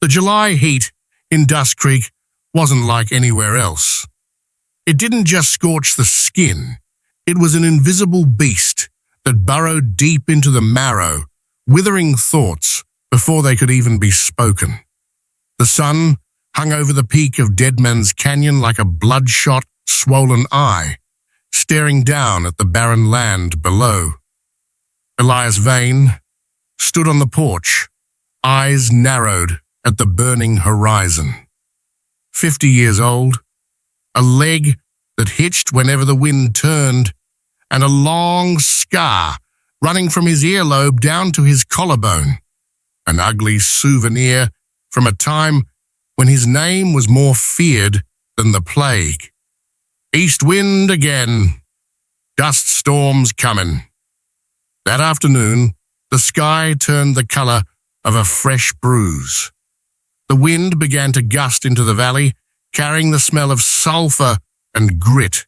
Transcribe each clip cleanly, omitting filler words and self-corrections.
The July heat in Dust Creek wasn't like anywhere else. It didn't just scorch the skin. It was an invisible beast that burrowed deep into the marrow, withering thoughts before they could even be spoken. The sun hung over the peak of Deadman's Canyon like a bloodshot, swollen eye, staring down at the barren land below. Elias Vane stood on the porch, eyes narrowed at the burning horizon. 50 years old, a leg that hitched whenever the wind turned, and a long scar running from his earlobe down to his collarbone, an ugly souvenir from a time when his name was more feared than the plague. East wind again. Dust storms coming. That afternoon, the sky turned the color of a fresh bruise. The wind began to gust into the valley, carrying the smell of sulfur and grit.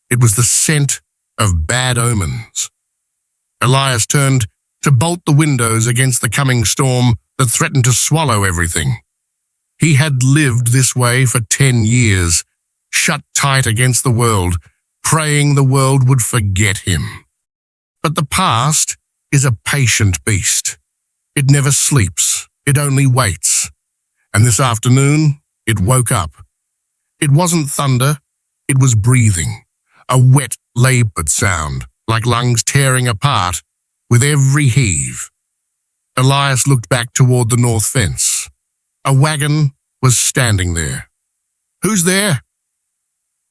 It was the scent of bad omens. Elias turned to bolt the windows against the coming storm that threatened to swallow everything. He had lived this way for 10 years, shut tight against the world, praying the world would forget him. But the past is a patient beast. It never sleeps, it only waits. And this afternoon, it woke up. It wasn't thunder, it was breathing, a wet, labored sound, like lungs tearing apart with every heave. Elias looked back toward the north fence. A wagon was standing there. Who's there?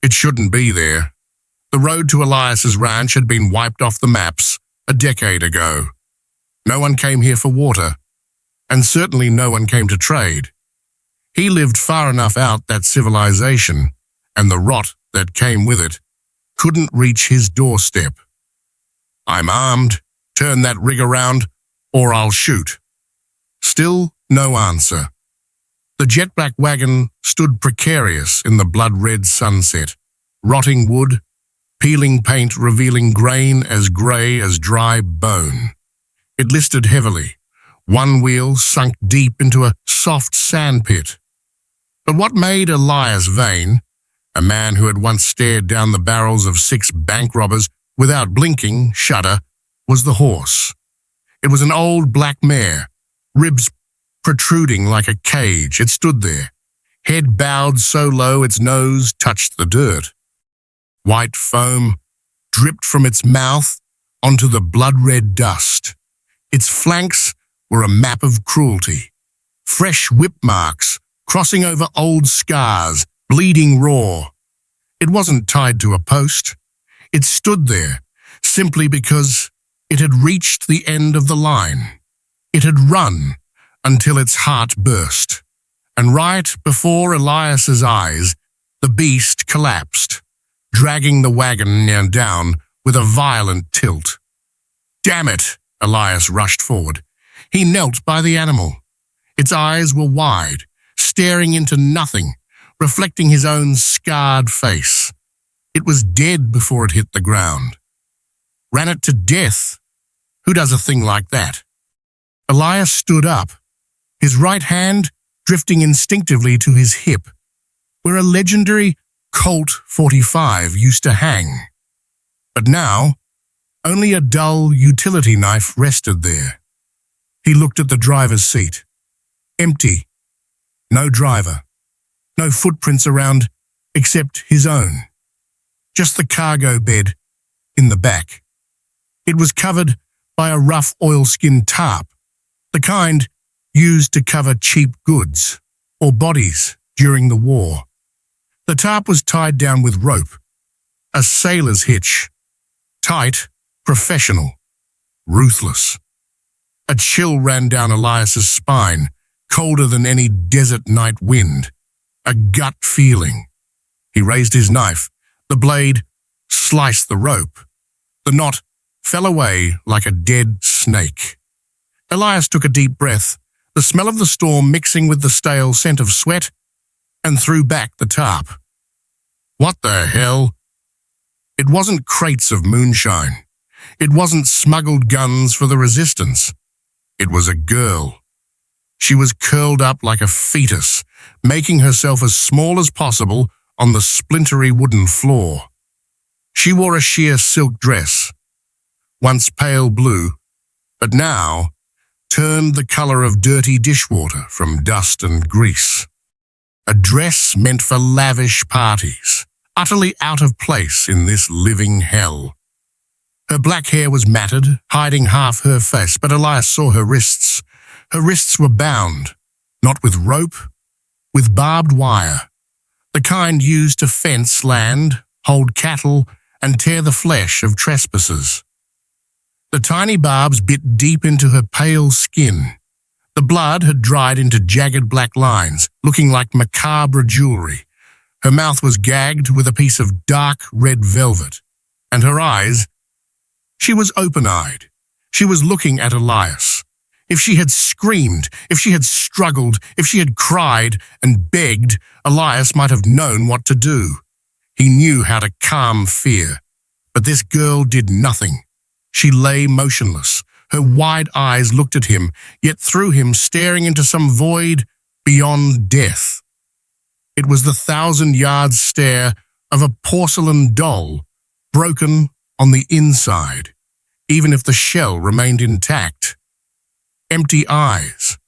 It shouldn't be there. The road to Elias's ranch had been wiped off the maps a decade ago. No one came here for water, and certainly no one came to trade. He lived far enough out that civilization, and the rot that came with it, couldn't reach his doorstep. I'm armed. Turn that rig around, or I'll shoot. Still no answer. The jet-black wagon stood precarious in the blood-red sunset, rotting wood, peeling paint revealing grain as grey as dry bone. It listed heavily, one wheel sunk deep into a soft sandpit. But what made Elias Vane, a man who had once stared down the barrels of 6 bank robbers without blinking, shudder, was the horse. It was an old black mare, ribs protruding like a cage. It stood there, head bowed so low its nose touched the dirt. White foam dripped from its mouth onto the blood-red dust. Its flanks were a map of cruelty. Fresh whip marks crossing over old scars, bleeding raw. It wasn't tied to a post. It stood there simply because it had reached the end of the line. It had run until its heart burst. And right before Elias's eyes, the beast collapsed, dragging the wagon down with a violent tilt. Damn it! Elias rushed forward. He knelt by the animal. Its eyes were wide, staring into nothing, reflecting his own scarred face. It was dead before it hit the ground. Ran it to death? Who does a thing like that? Elias stood up, his right hand drifting instinctively to his hip, where a legendary Colt 45 used to hang. But now, only a dull utility knife rested there. He looked at the driver's seat. Empty. No driver. No footprints around except his own. Just the cargo bed in the back. It was covered by a rough oilskin tarp, the kind used to cover cheap goods or bodies during the war. The tarp was tied down with rope, a sailor's hitch, tight, professional, ruthless. A chill ran down Elias's spine, colder than any desert night wind, a gut feeling. He raised his knife. The blade sliced the rope. The knot fell away like a dead snake. Elias took a deep breath, the smell of the storm mixing with the stale scent of sweat, and threw back the tarp. What the hell? It wasn't crates of moonshine. It wasn't smuggled guns for the resistance. It was a girl. She was curled up like a fetus, making herself as small as possible on the splintery wooden floor. She wore a sheer silk dress, once pale blue, but now turned the color of dirty dishwater from dust and grease. A dress meant for lavish parties, utterly out of place in this living hell. Her black hair was matted, hiding half her face, but Elias saw her wrists. Her wrists were bound, not with rope, with barbed wire, the kind used to fence land, hold cattle, and tear the flesh of trespassers. The tiny barbs bit deep into her pale skin. The blood had dried into jagged black lines, looking like macabre jewelry. Her mouth was gagged with a piece of dark red velvet, and her eyes, she was open-eyed. She was looking at Elias. If she had screamed, if she had struggled, if she had cried and begged, Elias might have known what to do. He knew how to calm fear. But this girl did nothing. She lay motionless. Her wide eyes looked at him, yet through him staring into some void beyond death. It was the 1,000-yard stare of a porcelain doll, broken on the inside, even if the shell remained intact. Empty eyes.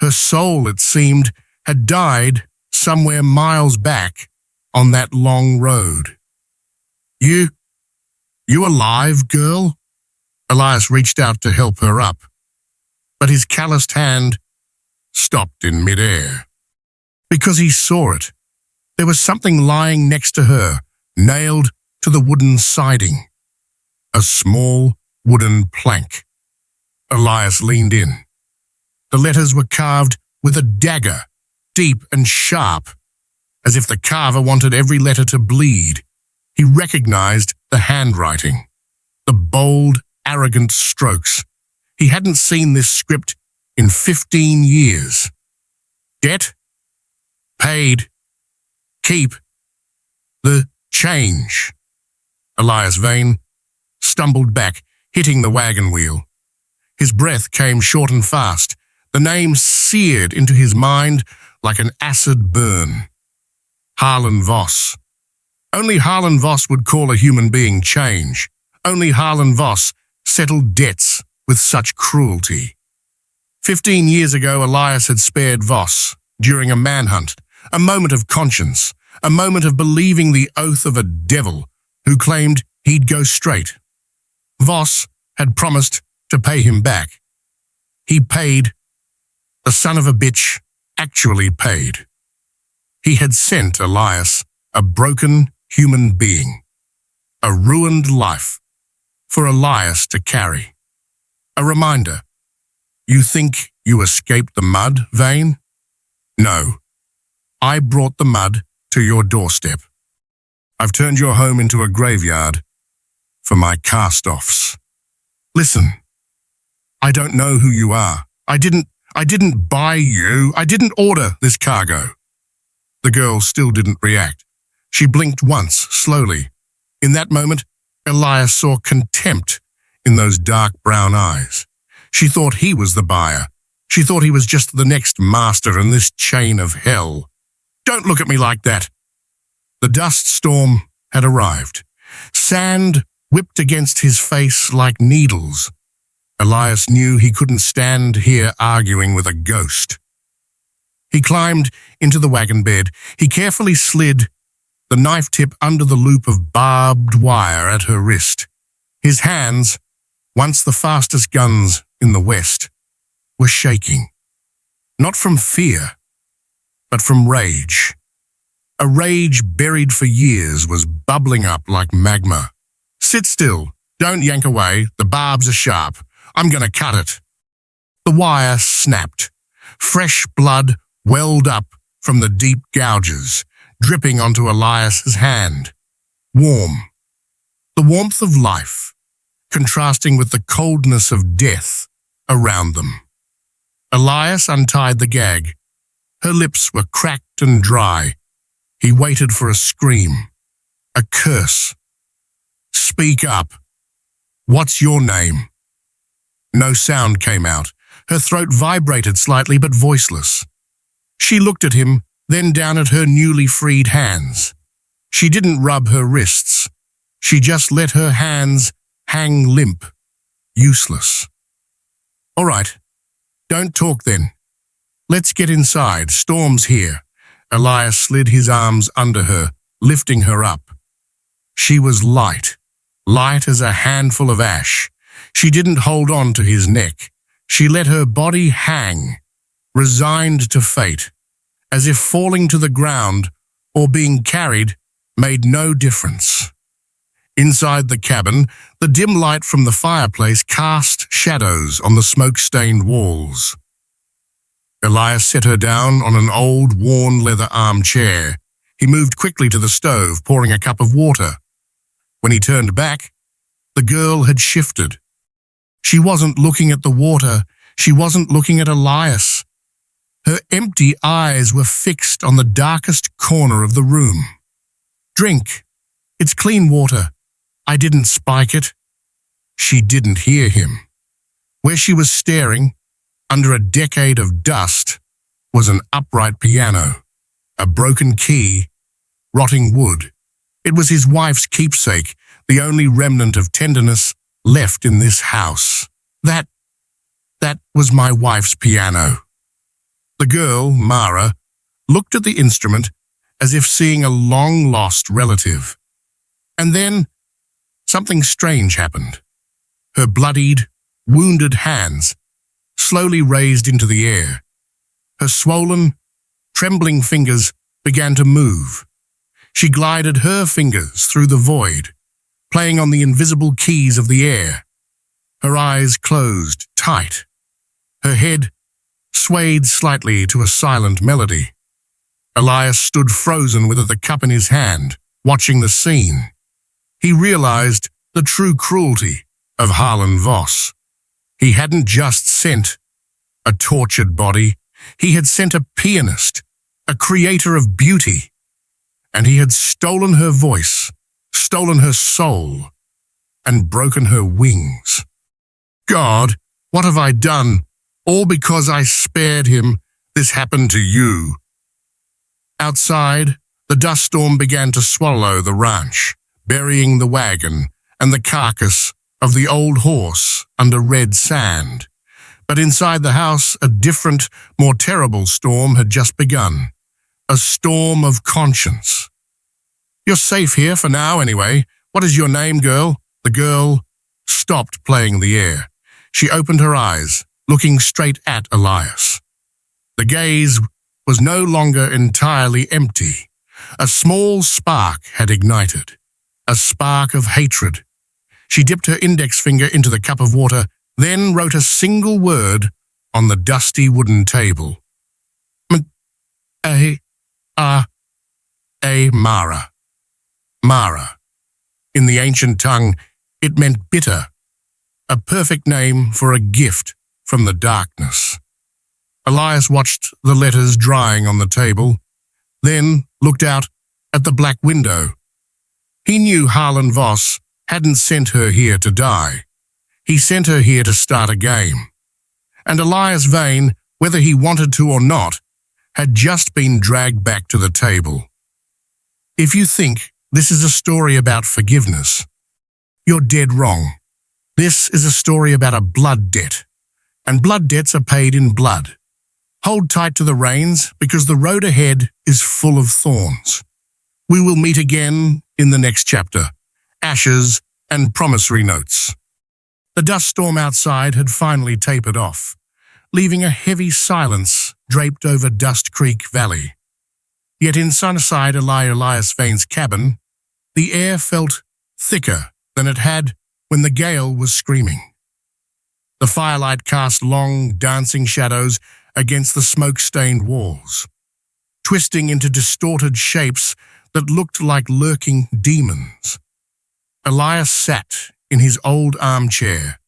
Her soul, it seemed, had died somewhere miles back on that long road. You alive, girl? Elias reached out to help her up, but his calloused hand stopped in midair. Because he saw it. There was something lying next to her, nailed to the wooden siding. A small wooden plank. Elias leaned in. The letters were carved with a dagger, deep and sharp, as if the carver wanted every letter to bleed. He recognized the handwriting, the bold, arrogant strokes. He hadn't seen this script in 15 years. Debt? Paid. Keep. The change. Elias Vane stumbled back, hitting the wagon wheel. His breath came short and fast. The name seared into his mind like an acid burn. Harlan Voss. Only Harlan Voss would call a human being change. Only Harlan Voss settled debts with such cruelty. 15 years ago, Elias had spared Voss during a manhunt, a moment of conscience, a moment of believing the oath of a devil who claimed he'd go straight. Voss had promised to pay him back. He paid. The son of a bitch actually paid. He had sent Elias a broken human being, a ruined life for Elias to carry. A reminder, you think you escaped the mud, Vane? No, I brought the mud to your doorstep. I've turned your home into a graveyard for my cast-offs. Listen, I don't know who you are. I didn't buy you. I didn't order this cargo. The girl still didn't react. She blinked once, slowly. In that moment, Elias saw contempt in those dark brown eyes. She thought he was the buyer. She thought he was just the next master in this chain of hell. Don't look at me like that. The dust storm had arrived. Sand whipped against his face like needles. Elias knew he couldn't stand here arguing with a ghost. He climbed into the wagon bed. He carefully slid the knife tip under the loop of barbed wire at her wrist. His hands, once the fastest guns in the West, were shaking. Not from fear, but from rage. A rage buried for years was bubbling up like magma. Sit still. Don't yank away. The barbs are sharp. I'm going to cut it. The wire snapped. Fresh blood welled up from the deep gouges, dripping onto Elias's hand. Warm. The warmth of life, contrasting with the coldness of death around them. Elias untied the gag. Her lips were cracked and dry. He waited for a scream, a curse. Speak up. What's your name? No sound came out. Her throat vibrated slightly but voiceless. She looked at him, then down at her newly freed hands. She didn't rub her wrists. She just let her hands hang limp, useless. "All right, don't talk then. Let's get inside. Storm's here." Elias slid his arms under her, lifting her up. She was light as a handful of ash. She didn't hold on to his neck. She let her body hang, resigned to fate, as if falling to the ground or being carried made no difference. Inside the cabin, the dim light from the fireplace cast shadows on the smoke-stained walls. Elias set her down on an old, worn leather armchair. He moved quickly to the stove, pouring a cup of water. When he turned back, the girl had shifted. She wasn't looking at the water. She wasn't looking at Elias. Her empty eyes were fixed on the darkest corner of the room. "Drink. It's clean water. I didn't spike it." She didn't hear him. Where she was staring, under a decade of dust, was an upright piano, a broken key, rotting wood. It was his wife's keepsake, the only remnant of tenderness left in this house. That was my wife's piano. The girl, Mara, looked at the instrument as if seeing a long-lost relative. And then something strange happened. Her bloodied, wounded hands slowly raised into the air. Her swollen, trembling fingers began to move. She glided her fingers through the void, playing on the invisible keys of the air. Her eyes closed tight. Her head swayed slightly to a silent melody. Elias stood frozen with the cup in his hand, watching the scene. He realized the true cruelty of Harlan Voss. He hadn't just sent a tortured body. He had sent a pianist, a creator of beauty. And he had stolen her voice, stolen her soul, and broken her wings. "God, what have I done? All because I spared him. This happened to you." Outside, the dust storm began to swallow the ranch, burying the wagon and the carcass of the old horse under red sand. But inside the house, a different, more terrible storm had just begun. A storm of conscience. "You're safe here for now, anyway. What is your name, girl?" The girl stopped playing the air. She opened her eyes, looking straight at Elias. The gaze was no longer entirely empty. A small spark had ignited, a spark of hatred. She dipped her index finger into the cup of water, then wrote a single word on the dusty wooden table. Mara. Mara. In the ancient tongue, it meant bitter, a perfect name for a gift from the darkness. Elias watched the letters drying on the table, then looked out at the black window. He knew Harlan Voss hadn't sent her here to die. He sent her here to start a game. And Elias Vane, whether he wanted to or not, had just been dragged back to the table. If you think this is a story about forgiveness, you're dead wrong. This is a story about a blood debt, and blood debts are paid in blood. Hold tight to the reins because the road ahead is full of thorns. We will meet again in the next chapter, Ashes and Promissory Notes. The dust storm outside had finally tapered off, leaving a heavy silence draped over Dust Creek Valley. Yet inside Elias Vane's cabin, the air felt thicker than it had when the gale was screaming. The firelight cast long, dancing shadows against the smoke-stained walls, twisting into distorted shapes that looked like lurking demons. Elias sat in his old armchair,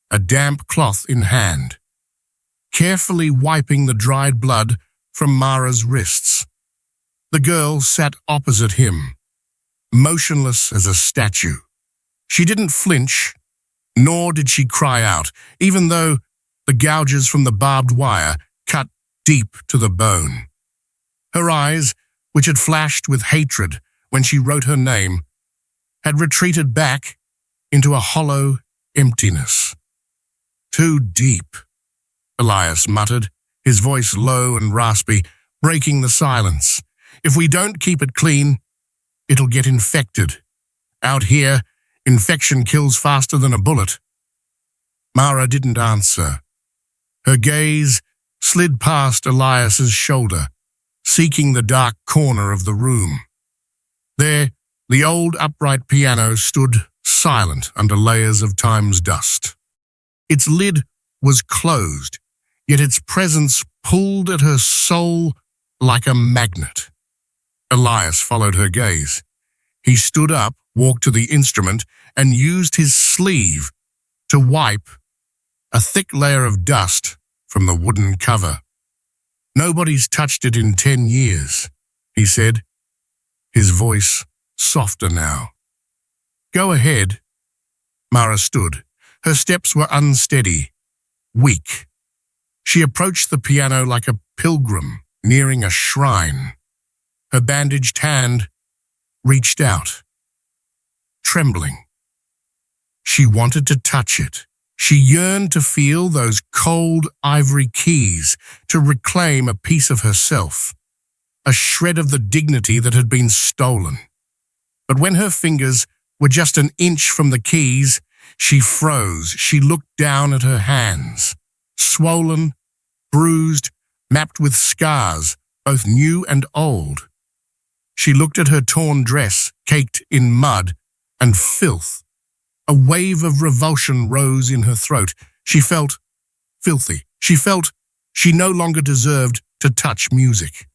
a damp cloth in hand, carefully wiping the dried blood from Mara's wrists. The girl sat opposite him, motionless as a statue. She didn't flinch, nor did she cry out, even though the the gouges from the barbed wire cut deep to the bone. Her eyes, which had flashed with hatred when she wrote her name, had retreated back into a hollow emptiness. "Too deep," Elias muttered, his voice low and raspy, breaking the silence. "If we don't keep it clean, it'll get infected. Out here, infection kills faster than a bullet." Mara didn't answer. Her gaze slid past Elias's shoulder, seeking the dark corner of the room. There, the old upright piano stood silent under layers of time's dust. Its lid was closed, yet its presence pulled at her soul like a magnet. Elias followed her gaze. He stood up, walked to the instrument, and used his sleeve to wipe a thick layer of dust from the wooden cover. "Nobody's touched it in 10 years, he said, his voice softer now. "Go ahead." Mara stood. Her steps were unsteady, weak. She approached the piano like a pilgrim nearing a shrine. Her bandaged hand reached out, trembling. She wanted to touch it. She yearned to feel those cold ivory keys, to reclaim a piece of herself, a shred of the dignity that had been stolen. But when her fingers were just an inch from the keys, she froze. She looked down at her hands, swollen, bruised, mapped with scars, both new and old. She looked at her torn dress, caked in mud and filth. A wave of revulsion rose in her throat. She felt filthy. She felt she no longer deserved to touch music.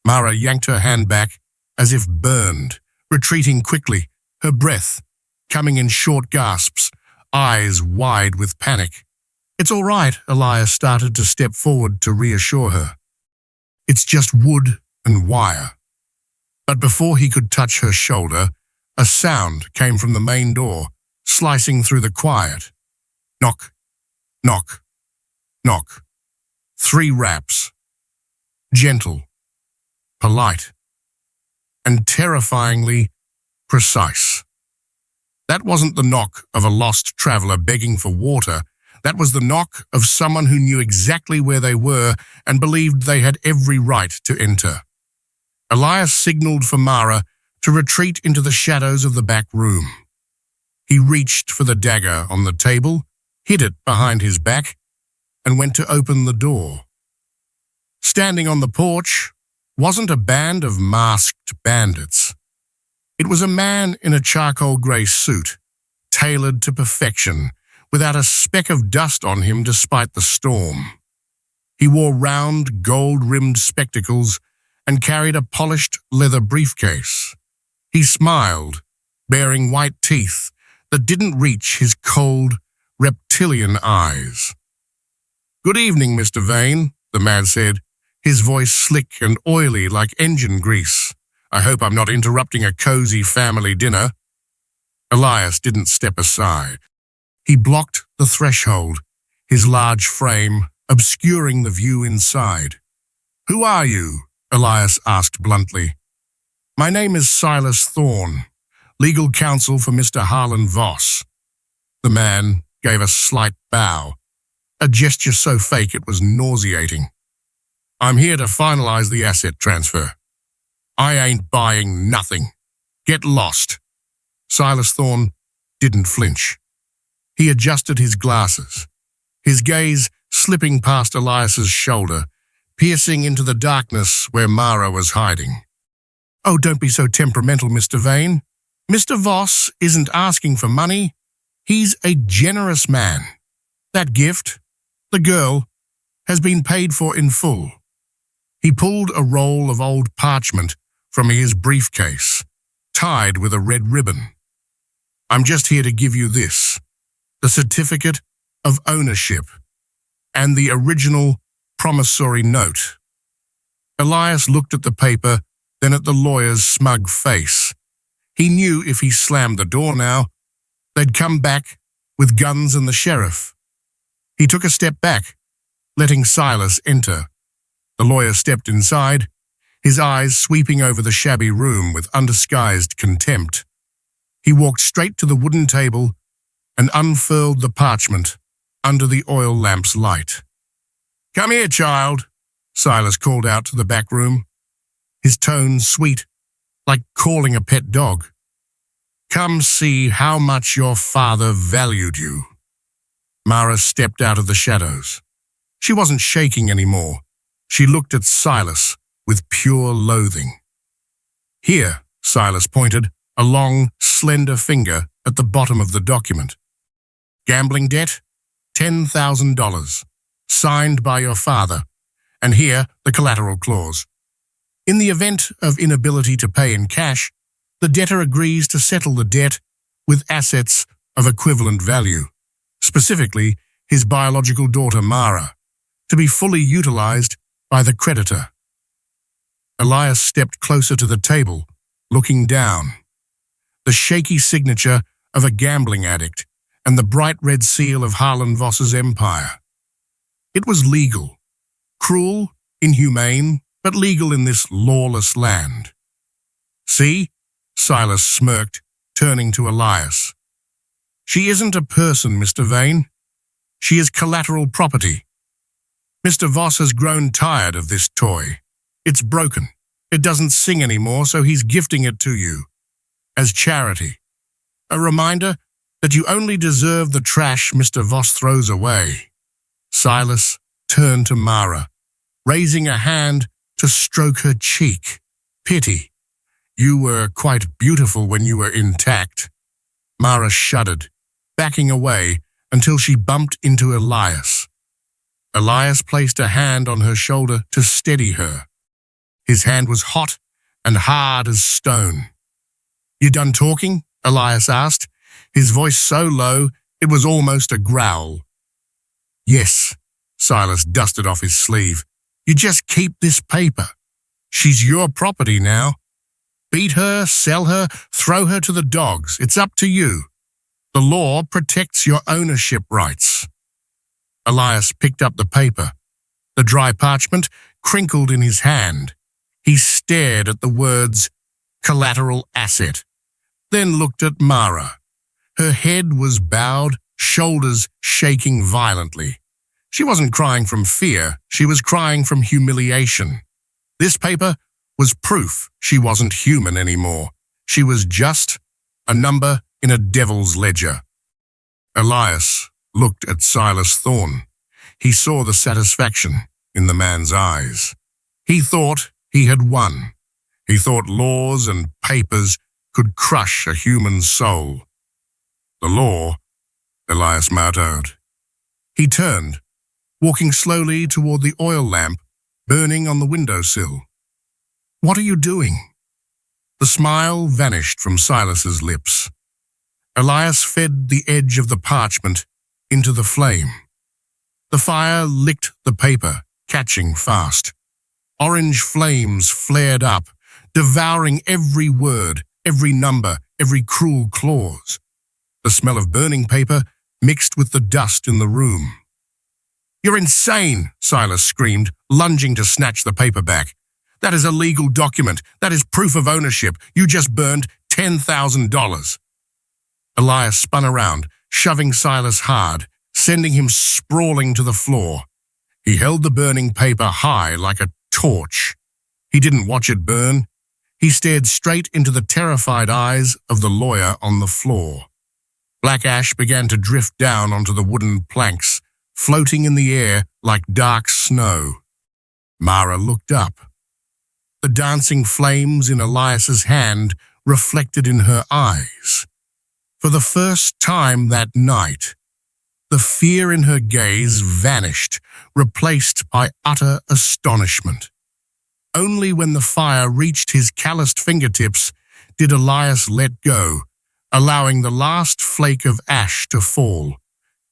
Mara yanked her hand back as if burned, retreating quickly, her breath coming in short gasps, eyes wide with panic. "It's all right," Elias started to step forward to reassure her. "It's just wood and wire." But before he could touch her shoulder, a sound came from the main door, slicing through the quiet. Knock, knock, knock. 3 raps. Gentle, polite, and terrifyingly precise. That wasn't the knock of a lost traveler begging for water. That was the knock of someone who knew exactly where they were and believed they had every right to enter. Elias signaled for Mara to retreat into the shadows of the back room. He reached for the dagger on the table, hid it behind his back, and went to open the door. Standing on the porch wasn't a band of masked bandits. It was a man in a charcoal grey suit, tailored to perfection, without a speck of dust on him despite the storm. He wore round, gold-rimmed spectacles and carried a polished leather briefcase. He smiled, baring white teeth that didn't reach his cold, reptilian eyes. "Good evening, Mr. Vane," the man said, his voice slick and oily like engine grease. "I hope I'm not interrupting a cozy family dinner." Elias didn't step aside. He blocked the threshold, his large frame obscuring the view inside. "Who are you?" Elias asked bluntly. "My name is Silas Thorne, legal counsel for Mr. Harlan Voss." The man gave a slight bow, a gesture so fake it was nauseating. "I'm here to finalize the asset transfer. I ain't buying nothing. Get lost." Silas Thorne didn't flinch. He adjusted his glasses, his gaze slipping past Elias's shoulder, piercing into the darkness where Mara was hiding. "Oh, don't be so temperamental, Mr. Vane. Mr. Voss isn't asking for money. He's a generous man. That gift, the girl, has been paid for in full." He pulled a roll of old parchment from his briefcase, tied with a red ribbon. "I'm just here to give you this, the certificate of ownership and the original promissory note." Elias looked at the paper, then at the lawyer's smug face. He knew if he slammed the door now, they'd come back with guns and the sheriff. He took a step back, letting Silas enter. The lawyer stepped inside, his eyes sweeping over the shabby room with undisguised contempt. He walked straight to the wooden table and unfurled the parchment under the oil lamp's light. "Come here, child," Silas called out to the back room, his tone sweet, like calling a pet dog. "Come see how much your father valued you." Mara stepped out of the shadows. She wasn't shaking anymore. She looked at Silas with pure loathing. "Here," Silas pointed, a long, slender finger at the bottom of the document. "Gambling debt, $10,000, signed by your father, and here the collateral clause. In the event of inability to pay in cash, the debtor agrees to settle the debt with assets of equivalent value, specifically his biological daughter Mara, to be fully utilized by the creditor." Elias stepped closer to the table, looking down. The shaky signature of a gambling addict and the bright red seal of Harlan Voss's empire. It was legal. Cruel, inhumane, but legal in this lawless land. "See?" Silas smirked, turning to Elias. "She isn't a person, Mr. Vane. She is collateral property. Mr. Voss has grown tired of this toy. It's broken. It doesn't sing anymore, so he's gifting it to you. As charity. A reminder that you only deserve the trash Mr. Voss throws away." Silas turned to Mara, raising a hand to stroke her cheek. "Pity. You were quite beautiful when you were intact." Mara shuddered, backing away until she bumped into Elias. Elias placed a hand on her shoulder to steady her. His hand was hot and hard as stone. "You done talking?" Elias asked, his voice so low it was almost a growl. "Yes," Silas dusted off his sleeve. "You just keep this paper. She's your property now. Beat her, sell her, throw her to the dogs. It's up to you. The law protects your ownership rights." Elias picked up the paper. The dry parchment crinkled in his hand. He stared at the words, "collateral asset," then looked at Mara. Her head was bowed, shoulders shaking violently. She wasn't crying from fear, she was crying from humiliation. This paper was proof she wasn't human anymore. She was just a number in a devil's ledger. Elias looked at Silas Thorne. He saw the satisfaction in the man's eyes. He thought he had won. He thought laws and papers could crush a human soul. "The law," Elias muttered. He turned, walking slowly toward the oil lamp burning on the windowsill. "What are you doing?" The smile vanished from Silas's lips. Elias fed the edge of the parchment into the flame. The fire licked the paper, catching fast. Orange flames flared up, devouring every word, every number, every cruel clause. The smell of burning paper mixed with the dust in the room. "You're insane," Silas screamed, lunging to snatch the paper back. "That is a legal document. That is proof of ownership. You just burned $10,000. Elias spun around, shoving Silas hard, sending him sprawling to the floor. He held the burning paper high like a torch. He didn't watch it burn. He stared straight into the terrified eyes of the lawyer on the floor. Black ash began to drift down onto the wooden planks, floating in the air like dark snow. Mara looked up. The dancing flames in Elias's hand reflected in her eyes. For the first time that night, the fear in her gaze vanished, replaced by utter astonishment. Only when the fire reached his calloused fingertips did Elias let go, allowing the last flake of ash to fall,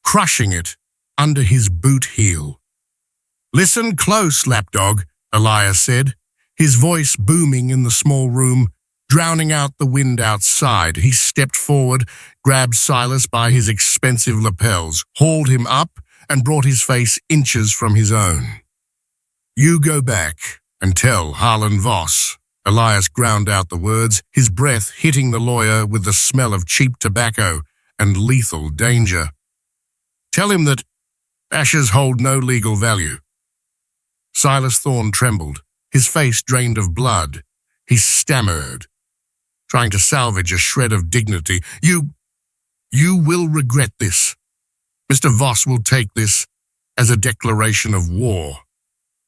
crushing it under his boot heel. "Listen close, lapdog," Elias said, his voice booming in the small room, drowning out the wind outside. He stepped forward, grabbed Silas by his expensive lapels, hauled him up, and brought his face inches from his own. "You go back and tell Harlan Voss." Elias ground out the words, his breath hitting the lawyer with the smell of cheap tobacco and lethal danger. "Tell him that ashes hold no legal value." Silas Thorne trembled, his face drained of blood. He stammered, trying to salvage a shred of dignity. You will regret this. Mr. Voss will take this as a declaration of war.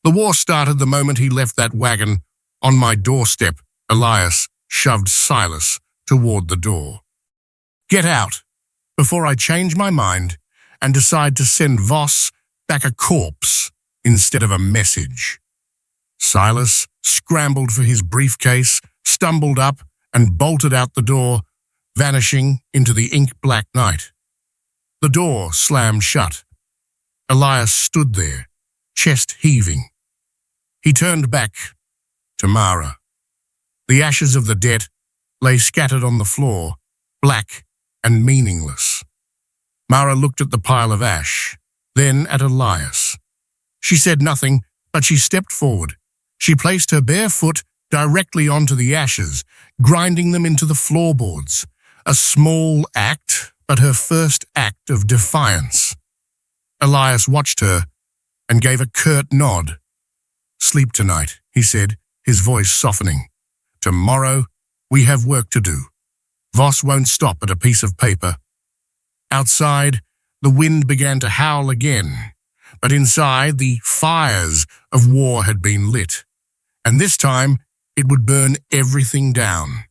The war started the moment he left that wagon on my doorstep." Elias shoved Silas toward the door. "Get out, before I change my mind and decide to send Voss back a corpse instead of a message." Silas scrambled for his briefcase, stumbled up, and bolted out the door, vanishing into the ink-black night. The door slammed shut. Elias stood there, chest heaving. He turned back to Mara. The ashes of the dead lay scattered on the floor, black and meaningless. Mara looked at the pile of ash, then at Elias. She said nothing, but she stepped forward. She placed her bare foot directly onto the ashes, grinding them into the floorboards. A small act, but her first act of defiance. Elias watched her and gave a curt nod. "Sleep tonight," he said, his voice softening. "Tomorrow, we have work to do. Voss won't stop at a piece of paper." Outside, the wind began to howl again, but inside, the fires of war had been lit. And this time, it would burn everything down,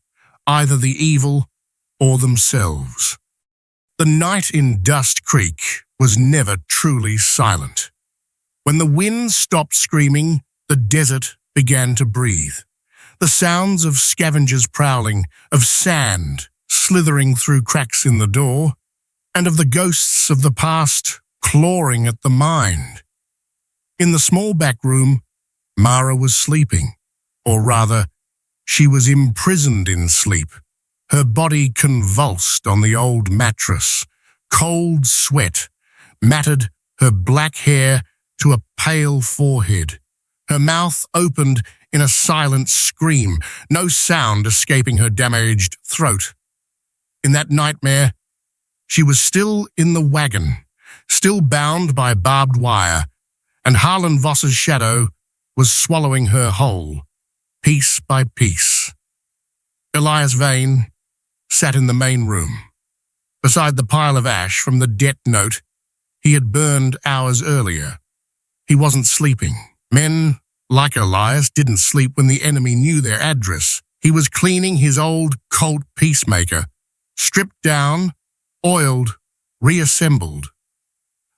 either the evil or themselves. The night in Dust Creek was never truly silent. When the wind stopped screaming, the desert began to breathe. The sounds of scavengers prowling, of sand slithering through cracks in the door, and of the ghosts of the past clawing at the mind. In the small back room, Mara was sleeping, or rather, she was imprisoned in sleep. Her body convulsed on the old mattress. Cold sweat matted her black hair to a pale forehead. Her mouth opened in a silent scream, no sound escaping her damaged throat. In that nightmare, she was still in the wagon, still bound by barbed wire, and Harlan Voss's shadow was swallowing her whole, piece by piece. Elias Vane sat in the main room, beside the pile of ash from the death note he had burned hours earlier. He wasn't sleeping. Men, like Elias, didn't sleep when the enemy knew their address. He was cleaning his old Colt Peacemaker, stripped down, oiled, reassembled.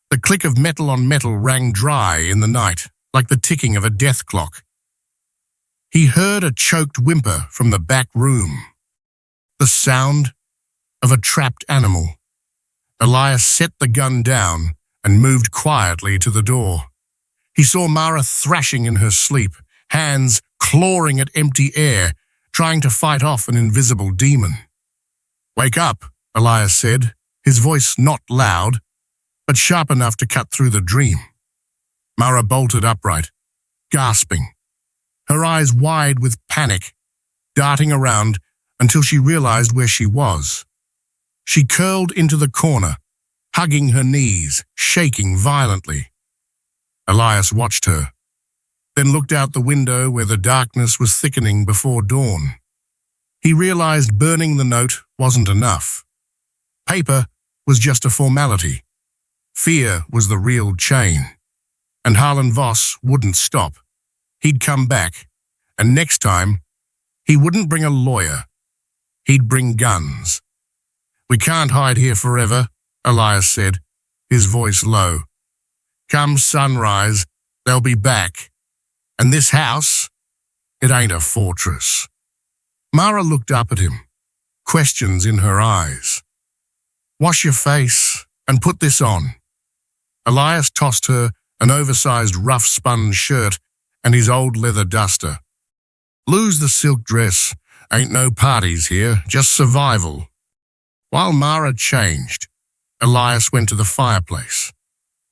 The click of metal on metal rang dry in the night, like the ticking of a death clock. He heard a choked whimper from the back room, the sound of a trapped animal. Elias set the gun down and moved quietly to the door. He saw Mara thrashing in her sleep, hands clawing at empty air, trying to fight off an invisible demon. "Wake up," Elias said, his voice not loud, but sharp enough to cut through the dream. Mara bolted upright, gasping, her eyes wide with panic, darting around until she realized where she was. She curled into the corner, hugging her knees, shaking violently. Elias watched her, then looked out the window where the darkness was thickening before dawn. He realized burning the note wasn't enough. Paper was just a formality. Fear was the real chain. And Harlan Voss wouldn't stop. He'd come back, and next time, he wouldn't bring a lawyer. He'd bring guns. "We can't hide here forever," Elias said, his voice low. "Come sunrise, they'll be back. And this house, it ain't a fortress." Mara looked up at him, questions in her eyes. "Wash your face and put this on." Elias tossed her an oversized rough-spun shirt and his old leather duster. "Lose the silk dress. Ain't no parties here, just survival." While Mara changed, Elias went to the fireplace.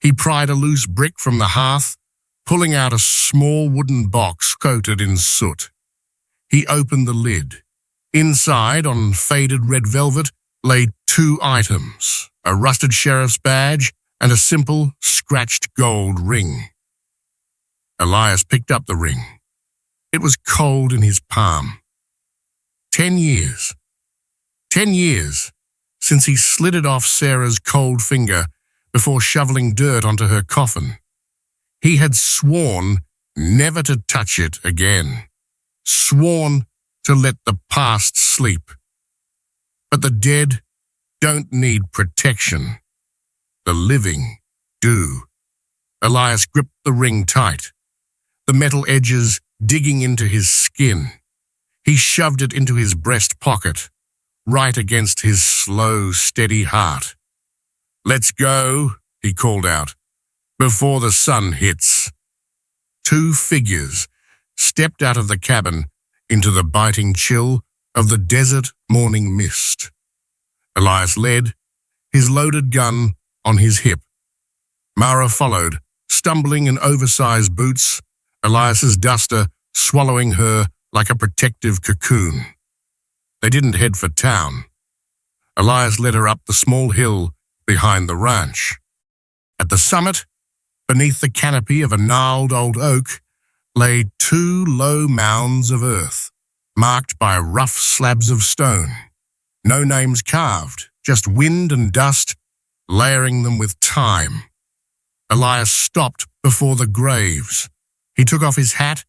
He pried a loose brick from the hearth, pulling out a small wooden box coated in soot. He opened the lid. Inside, on faded red velvet, lay 2 items, a rusted sheriff's badge and a simple, scratched gold ring. Elias picked up the ring. It was cold in his palm. 10 years. 10 years since he slid it off Sarah's cold finger before shoveling dirt onto her coffin. He had sworn never to touch it again. Sworn to let the past sleep. But the dead don't need protection. The living do. Elias gripped the ring tight, the metal edges digging into his skin. He shoved it into his breast pocket, right against his slow, steady heart. "Let's go," he called out, "before the sun hits." 2 figures stepped out of the cabin into the biting chill of the desert morning mist. Elias led, his loaded gun on his hip. Mara followed, stumbling in oversized boots, Elias's duster swallowing her like a protective cocoon. They didn't head for town. Elias led her up the small hill behind the ranch. At the summit, beneath the canopy of a gnarled old oak, lay 2 low mounds of earth, marked by rough slabs of stone. No names carved, just wind and dust, layering them with time. Elias stopped before the graves. He took off his hat,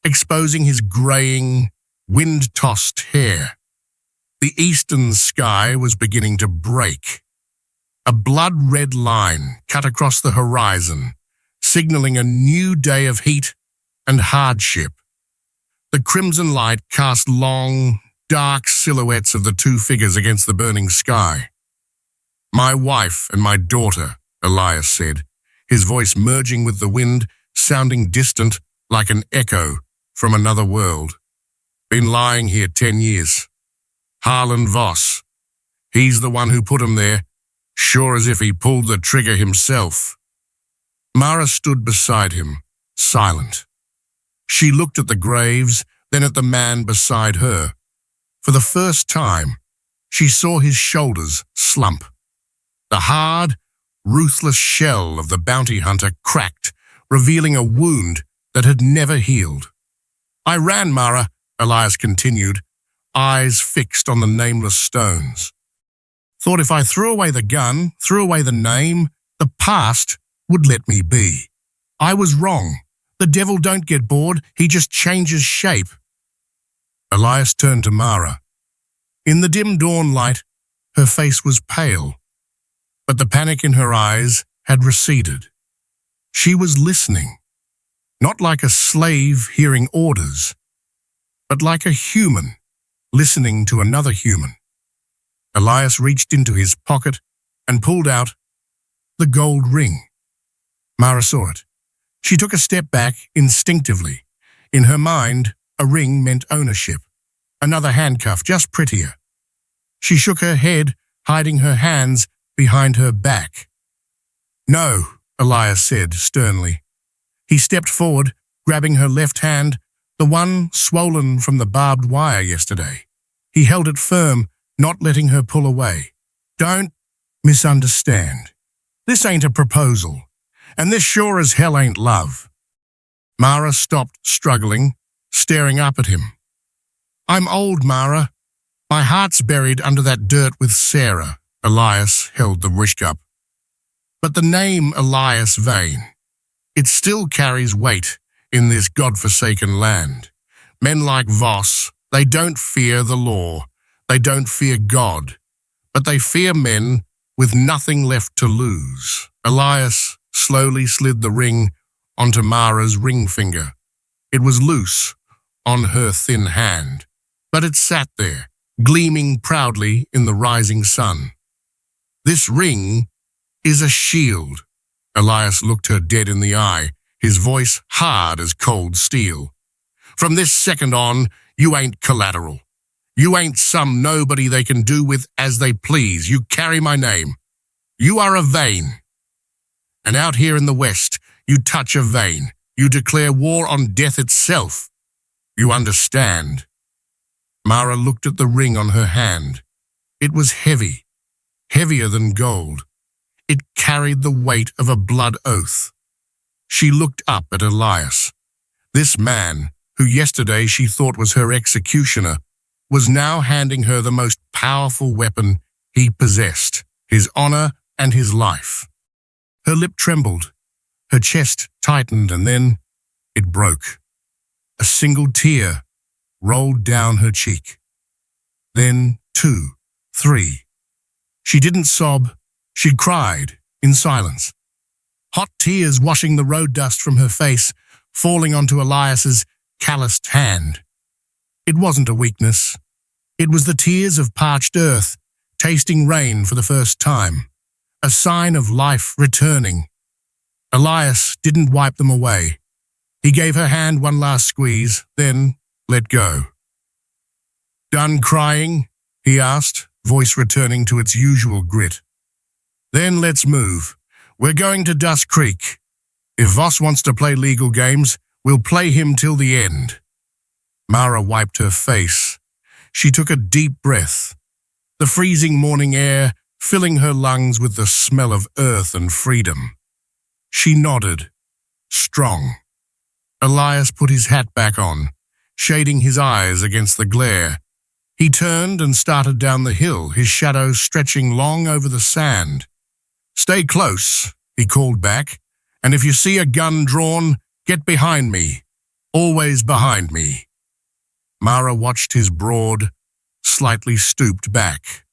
exposing his graying, wind-tossed hair. The eastern sky was beginning to break. A blood-red line cut across the horizon, signaling a new day of heat and hardship. The crimson light cast long, dark silhouettes of the 2 figures against the burning sky. "My wife and my daughter," Elias said, his voice merging with the wind, sounding distant like an echo from another world. "Been lying here 10 years. Harlan Voss. He's the one who put him there, sure as if he pulled the trigger himself." Mara stood beside him, silent. She looked at the graves, then at the man beside her. For the first time, she saw his shoulders slump. The hard, ruthless shell of the bounty hunter cracked, revealing a wound that had never healed. "I ran, Mara," Elias continued, eyes fixed on the nameless stones. "Thought if I threw away the gun, threw away the name, the past would let me be. I was wrong. The devil don't get bored, he just changes shape." Elias turned to Mara. In the dim dawn light, her face was pale, but the panic in her eyes had receded. She was listening, not like a slave hearing orders, but like a human listening to another human. Elias reached into his pocket and pulled out the gold ring. Mara saw it. She took a step back instinctively. In her mind, a ring meant ownership. Another handcuff, just prettier. She shook her head, hiding her hands behind her back. "No," Elias said sternly. He stepped forward, grabbing her left hand, the one swollen from the barbed wire yesterday. He held it firm, not letting her pull away. "Don't misunderstand. This ain't a proposal, and this sure as hell ain't love." Mara stopped struggling, staring up at him. "I'm old, Mara. My heart's buried under that dirt with Sarah." Elias held the wish up. "But the name Elias Vane, it still carries weight in this godforsaken land. Men like Voss, they don't fear the law, they don't fear God, but they fear men with nothing left to lose." Elias slowly slid the ring onto Mara's ring finger. It was loose on her thin hand, but it sat there, gleaming proudly in the rising sun. "This ring is a shield." Elias looked her dead in the eye, his voice hard as cold steel. "From this second on, you ain't collateral. You ain't some nobody they can do with as they please. You carry my name. You are a Vane." And out here in the West, you touch a vein. You declare war on death itself. You understand. Mara looked at the ring on her hand. It was heavy, heavier than gold. It carried the weight of a blood oath. She looked up at Elias. This man, who yesterday she thought was her executioner, was now handing her the most powerful weapon he possessed, his honor and his life. Her lip trembled, her chest tightened, and then it broke. A single tear rolled down her cheek. Then 2, 3. She didn't sob, she cried in silence. Hot tears washing the road dust from her face, falling onto Elias's calloused hand. It wasn't a weakness. It was the tears of parched earth, tasting rain for the first time, a sign of life returning. Elias didn't wipe them away. He gave her hand one last squeeze, then let go. Done crying? He asked, voice returning to its usual grit. Then let's move. We're going to Dust Creek. If Voss wants to play legal games, we'll play him till the end. Mara wiped her face. She took a deep breath, the freezing morning air filling her lungs with the smell of earth and freedom. She nodded, strong. Elias put his hat back on, shading his eyes against the glare. He turned and started down the hill, his shadow stretching long over the sand. Stay close, he called back, and if you see a gun drawn, get behind me, always behind me. Mara watched his broad, slightly stooped back.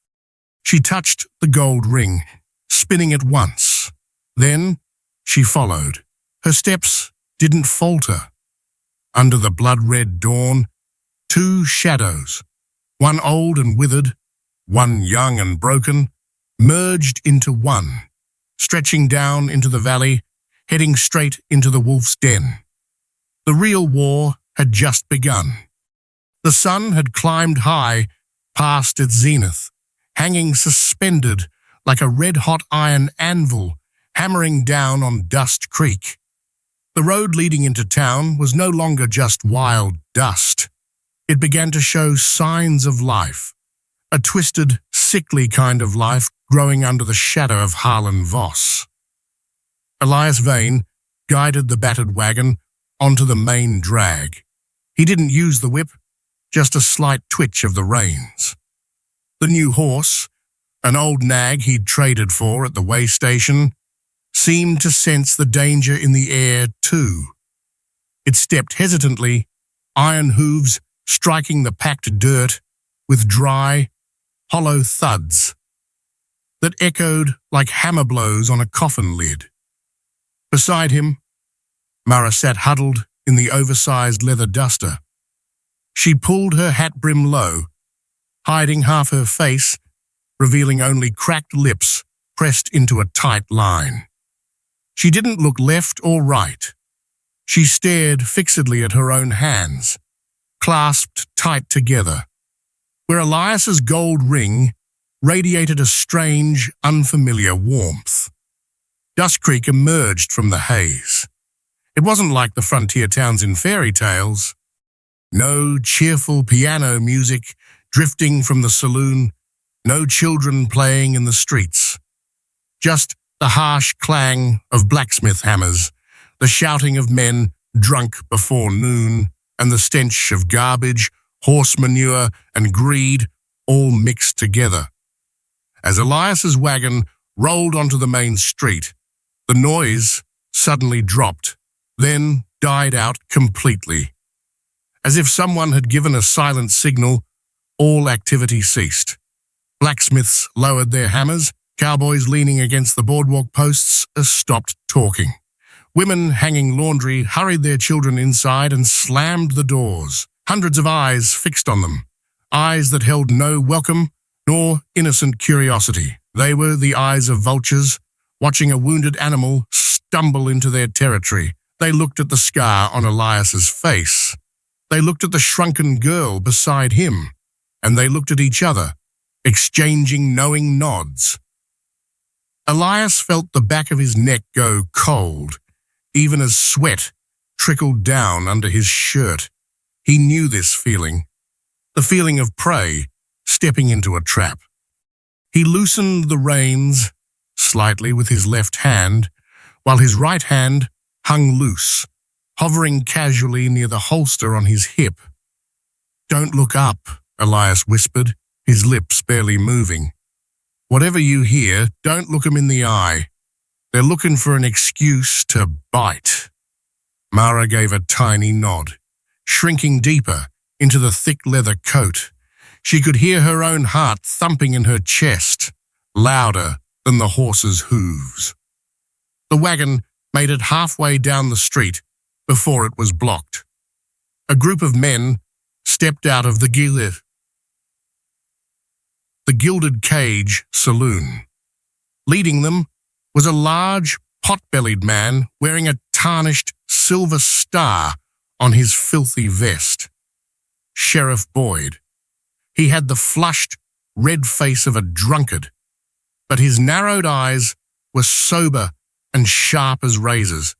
She touched the gold ring, spinning it once. Then she followed. Her steps didn't falter. Under the blood-red dawn, 2 shadows, one old and withered, one young and broken, merged into one, stretching down into the valley, heading straight into the wolf's den. The real war had just begun. The sun had climbed high past its zenith, hanging suspended like a red-hot iron anvil hammering down on Dust Creek. The road leading into town was no longer just wild dust. It began to show signs of life, a twisted, sickly kind of life growing under the shadow of Harlan Voss. Elias Vane guided the battered wagon onto the main drag. He didn't use the whip, just a slight twitch of the reins. The new horse, an old nag he'd traded for at the way station, seemed to sense the danger in the air too. It stepped hesitantly, iron hooves striking the packed dirt with dry, hollow thuds that echoed like hammer blows on a coffin lid. Beside him, Mara sat huddled in the oversized leather duster. She pulled her hat brim low, hiding half her face, revealing only cracked lips pressed into a tight line. She didn't look left or right. She stared fixedly at her own hands, clasped tight together, where Elias's gold ring radiated a strange, unfamiliar warmth. Dust Creek emerged from the haze. It wasn't like the frontier towns in fairy tales. No cheerful piano music drifting from the saloon, no children playing in the streets. Just the harsh clang of blacksmith hammers, the shouting of men drunk before noon, and the stench of garbage, horse manure, and greed all mixed together. As Elias's wagon rolled onto the main street, the noise suddenly dropped, then died out completely. As if someone had given a silent signal, all activity ceased. Blacksmiths lowered their hammers, cowboys leaning against the boardwalk posts stopped talking. Women hanging laundry hurried their children inside and slammed the doors, hundreds of eyes fixed on them, eyes that held no welcome nor innocent curiosity. They were the eyes of vultures, watching a wounded animal stumble into their territory. They looked at the scar on Elias's face. They looked at the shrunken girl beside him, and they looked at each other, exchanging knowing nods. Elias felt the back of his neck go cold, even as sweat trickled down under his shirt. He knew this feeling, the feeling of prey stepping into a trap. He loosened the reins slightly with his left hand, while his right hand hung loose, hovering casually near the holster on his hip. "Don't look up," Elias whispered, his lips barely moving. "Whatever you hear, don't look 'em in the eye. They're looking for an excuse to bite." Mara gave a tiny nod, shrinking deeper into the thick leather coat. She could hear her own heart thumping in her chest, louder than the horse's hooves. The wagon made it halfway down the street before it was blocked. A group of men stepped out of the Gilded Cage saloon. Leading them was a large, pot-bellied man wearing a tarnished silver star on his filthy vest. Sheriff Boyd. He had the flushed, red face of a drunkard, but his narrowed eyes were sober and sharp as razors.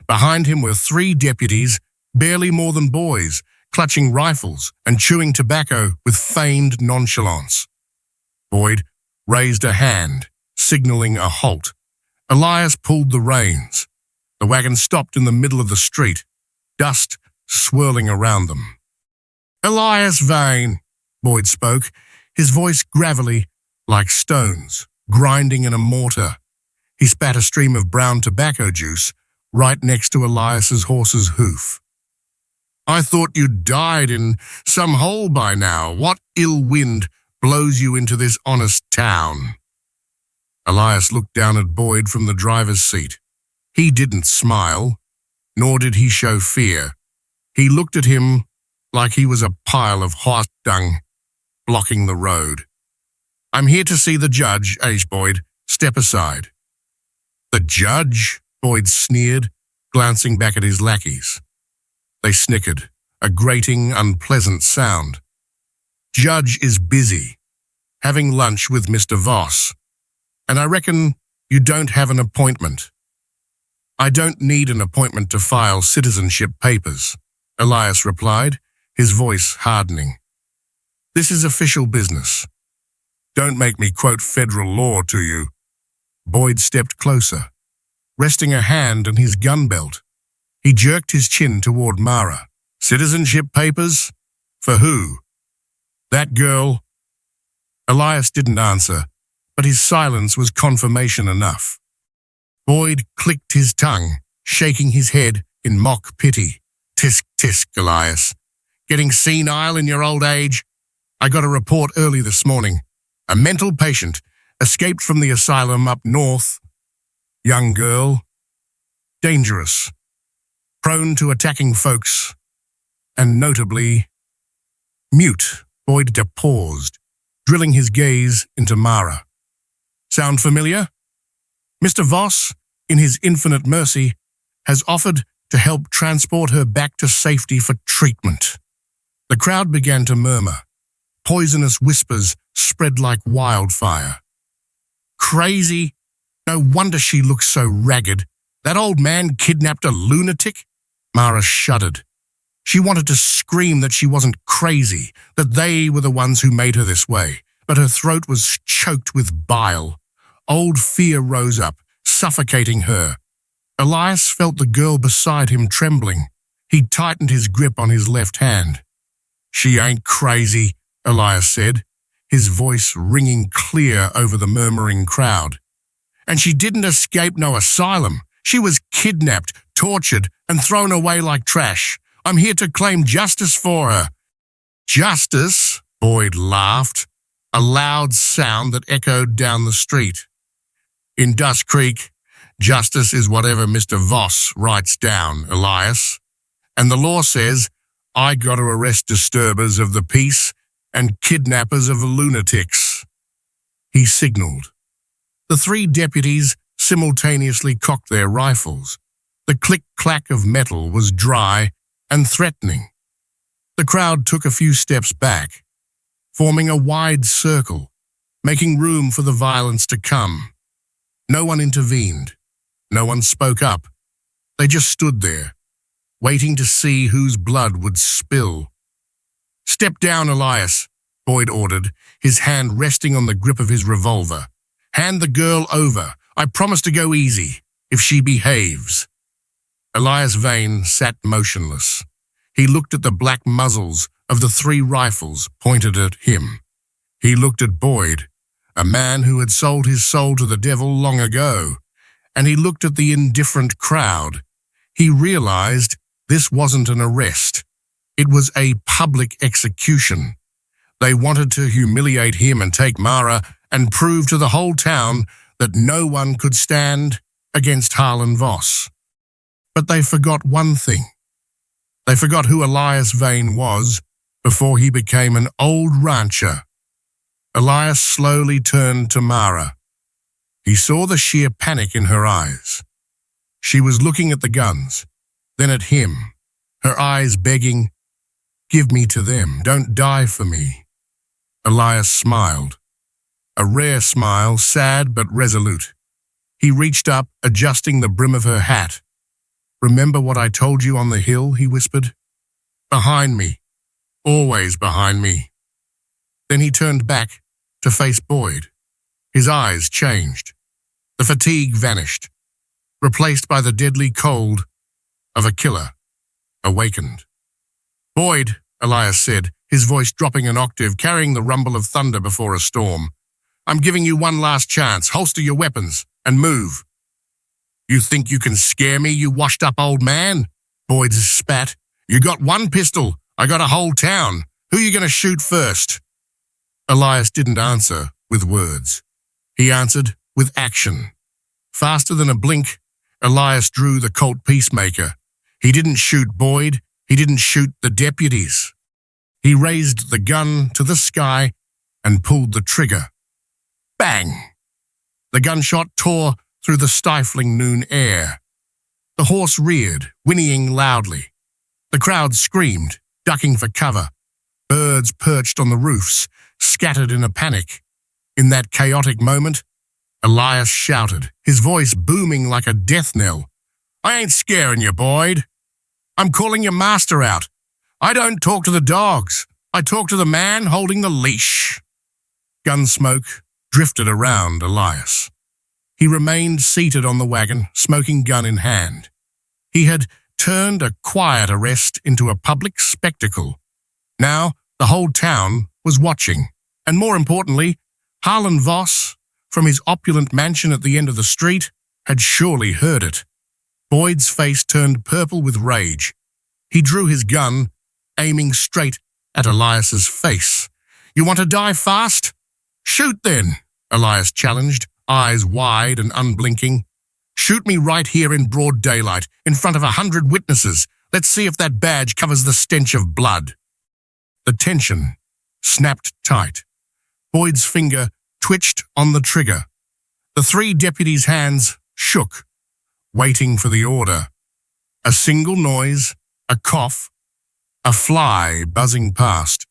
Behind him were 3 deputies, barely more than boys, clutching rifles and chewing tobacco with feigned nonchalance. Boyd raised a hand, signaling a halt. Elias pulled the reins. The wagon stopped in the middle of the street, dust swirling around them. "Elias Vane," Boyd spoke, his voice gravelly like stones, grinding in a mortar. He spat a stream of brown tobacco juice right next to Elias's horse's hoof. "I thought you'd died in some hole by now. What ill wind blows you into this honest town?" Elias looked down at Boyd from the driver's seat. He didn't smile, nor did he show fear. He looked at him like he was a pile of horse dung blocking the road. "I'm here to see the judge, Boyd. Step aside." "The judge?" Boyd sneered, glancing back at his lackeys. They snickered, a grating, unpleasant sound. "Judge is busy, having lunch with Mr. Voss, and I reckon you don't have an appointment." "I don't need an appointment to file citizenship papers," Elias replied, his voice hardening. "This is official business. Don't make me quote federal law to you." Boyd stepped closer, resting a hand on his gun belt. He jerked his chin toward Mara. "Citizenship papers? For who?" "That girl." Elias didn't answer, but his silence was confirmation enough. Boyd clicked his tongue, shaking his head in mock pity. "Tisk, tisk, Elias. Getting senile in your old age? I got a report early this morning. A mental patient escaped from the asylum up north. Young girl. Dangerous. Prone to attacking folks. And notably, mute." Boyd paused, drilling his gaze into Mara. "Sound familiar? Mr. Voss, in his infinite mercy, has offered to help transport her back to safety for treatment." The crowd began to murmur. Poisonous whispers spread like wildfire. "Crazy? No wonder she looks so ragged. That old man kidnapped a lunatic?" Mara shuddered. She wanted to scream that she wasn't crazy, that they were the ones who made her this way, but her throat was choked with bile. Old fear rose up, suffocating her. Elias felt the girl beside him trembling. He tightened his grip on his left hand. "She ain't crazy," Elias said, his voice ringing clear over the murmuring crowd. "And she didn't escape no asylum. She was kidnapped, tortured, and thrown away like trash. I'm here to claim justice for her." "Justice?" Boyd laughed, a loud sound that echoed down the street. "In Dust Creek, justice is whatever Mr. Voss writes down, Elias. And the law says I got to arrest disturbers of the peace and kidnappers of lunatics." He signaled. The 3 deputies simultaneously cocked their rifles. The click-clack of metal was dry and threatening. The crowd took a few steps back, forming a wide circle, making room for the violence to come. No one intervened. No one spoke up. They just stood there, waiting to see whose blood would spill. "Step down, Elias," Boyd ordered, his hand resting on the grip of his revolver. "Hand the girl over. I promise to go easy, if she behaves." Elias Vane sat motionless. He looked at the black muzzles of the 3 rifles pointed at him. He looked at Boyd, a man who had sold his soul to the devil long ago, and he looked at the indifferent crowd. He realized this wasn't an arrest. It was a public execution. They wanted to humiliate him and take Mara and prove to the whole town that no one could stand against Harlan Voss. But they forgot one thing. They forgot who Elias Vane was before he became an old rancher. Elias slowly turned to Mara. He saw the sheer panic in her eyes. She was looking at the guns, then at him, her eyes begging, "Give me to them, don't die for me." Elias smiled. A rare smile, sad but resolute. He reached up, adjusting the brim of her hat. "Remember what I told you on the hill?" he whispered. "Behind me. Always behind me." Then he turned back to face Boyd. His eyes changed. The fatigue vanished, replaced by the deadly cold of a killer awakened. "Boyd," Elias said, his voice dropping an octave, carrying the rumble of thunder before a storm. "I'm giving you one last chance. Holster your weapons and move." "You think you can scare me, you washed-up old man?" Boyd spat. "You got one pistol. I got a whole town. Who you going to shoot first?" Elias didn't answer with words. He answered with action. Faster than a blink, Elias drew the Colt Peacemaker. He didn't shoot Boyd. He didn't shoot the deputies. He raised the gun to the sky and pulled the trigger. Bang! The gunshot tore through the stifling noon air. The horse reared, whinnying loudly. The crowd screamed, ducking for cover. Birds perched on the roofs, scattered in a panic. In that chaotic moment, Elias shouted, his voice booming like a death knell. "I ain't scaring you, Boyd. I'm calling your master out. I don't talk to the dogs. I talk to the man holding the leash." Gunsmoke drifted around Elias. He remained seated on the wagon, smoking gun in hand. He had turned a quiet arrest into a public spectacle. Now the whole town was watching, and more importantly, Harlan Voss, from his opulent mansion at the end of the street, had surely heard it. Boyd's face turned purple with rage. He drew his gun, aiming straight at Elias's face. "You want to die fast? Shoot then," Elias challenged, eyes wide and unblinking. "Shoot me right here in broad daylight, in front of 100 witnesses. Let's see if that badge covers the stench of blood." The tension snapped tight. Boyd's finger twitched on the trigger. The 3 deputies' hands shook, waiting for the order. A single noise, a cough, a fly buzzing past,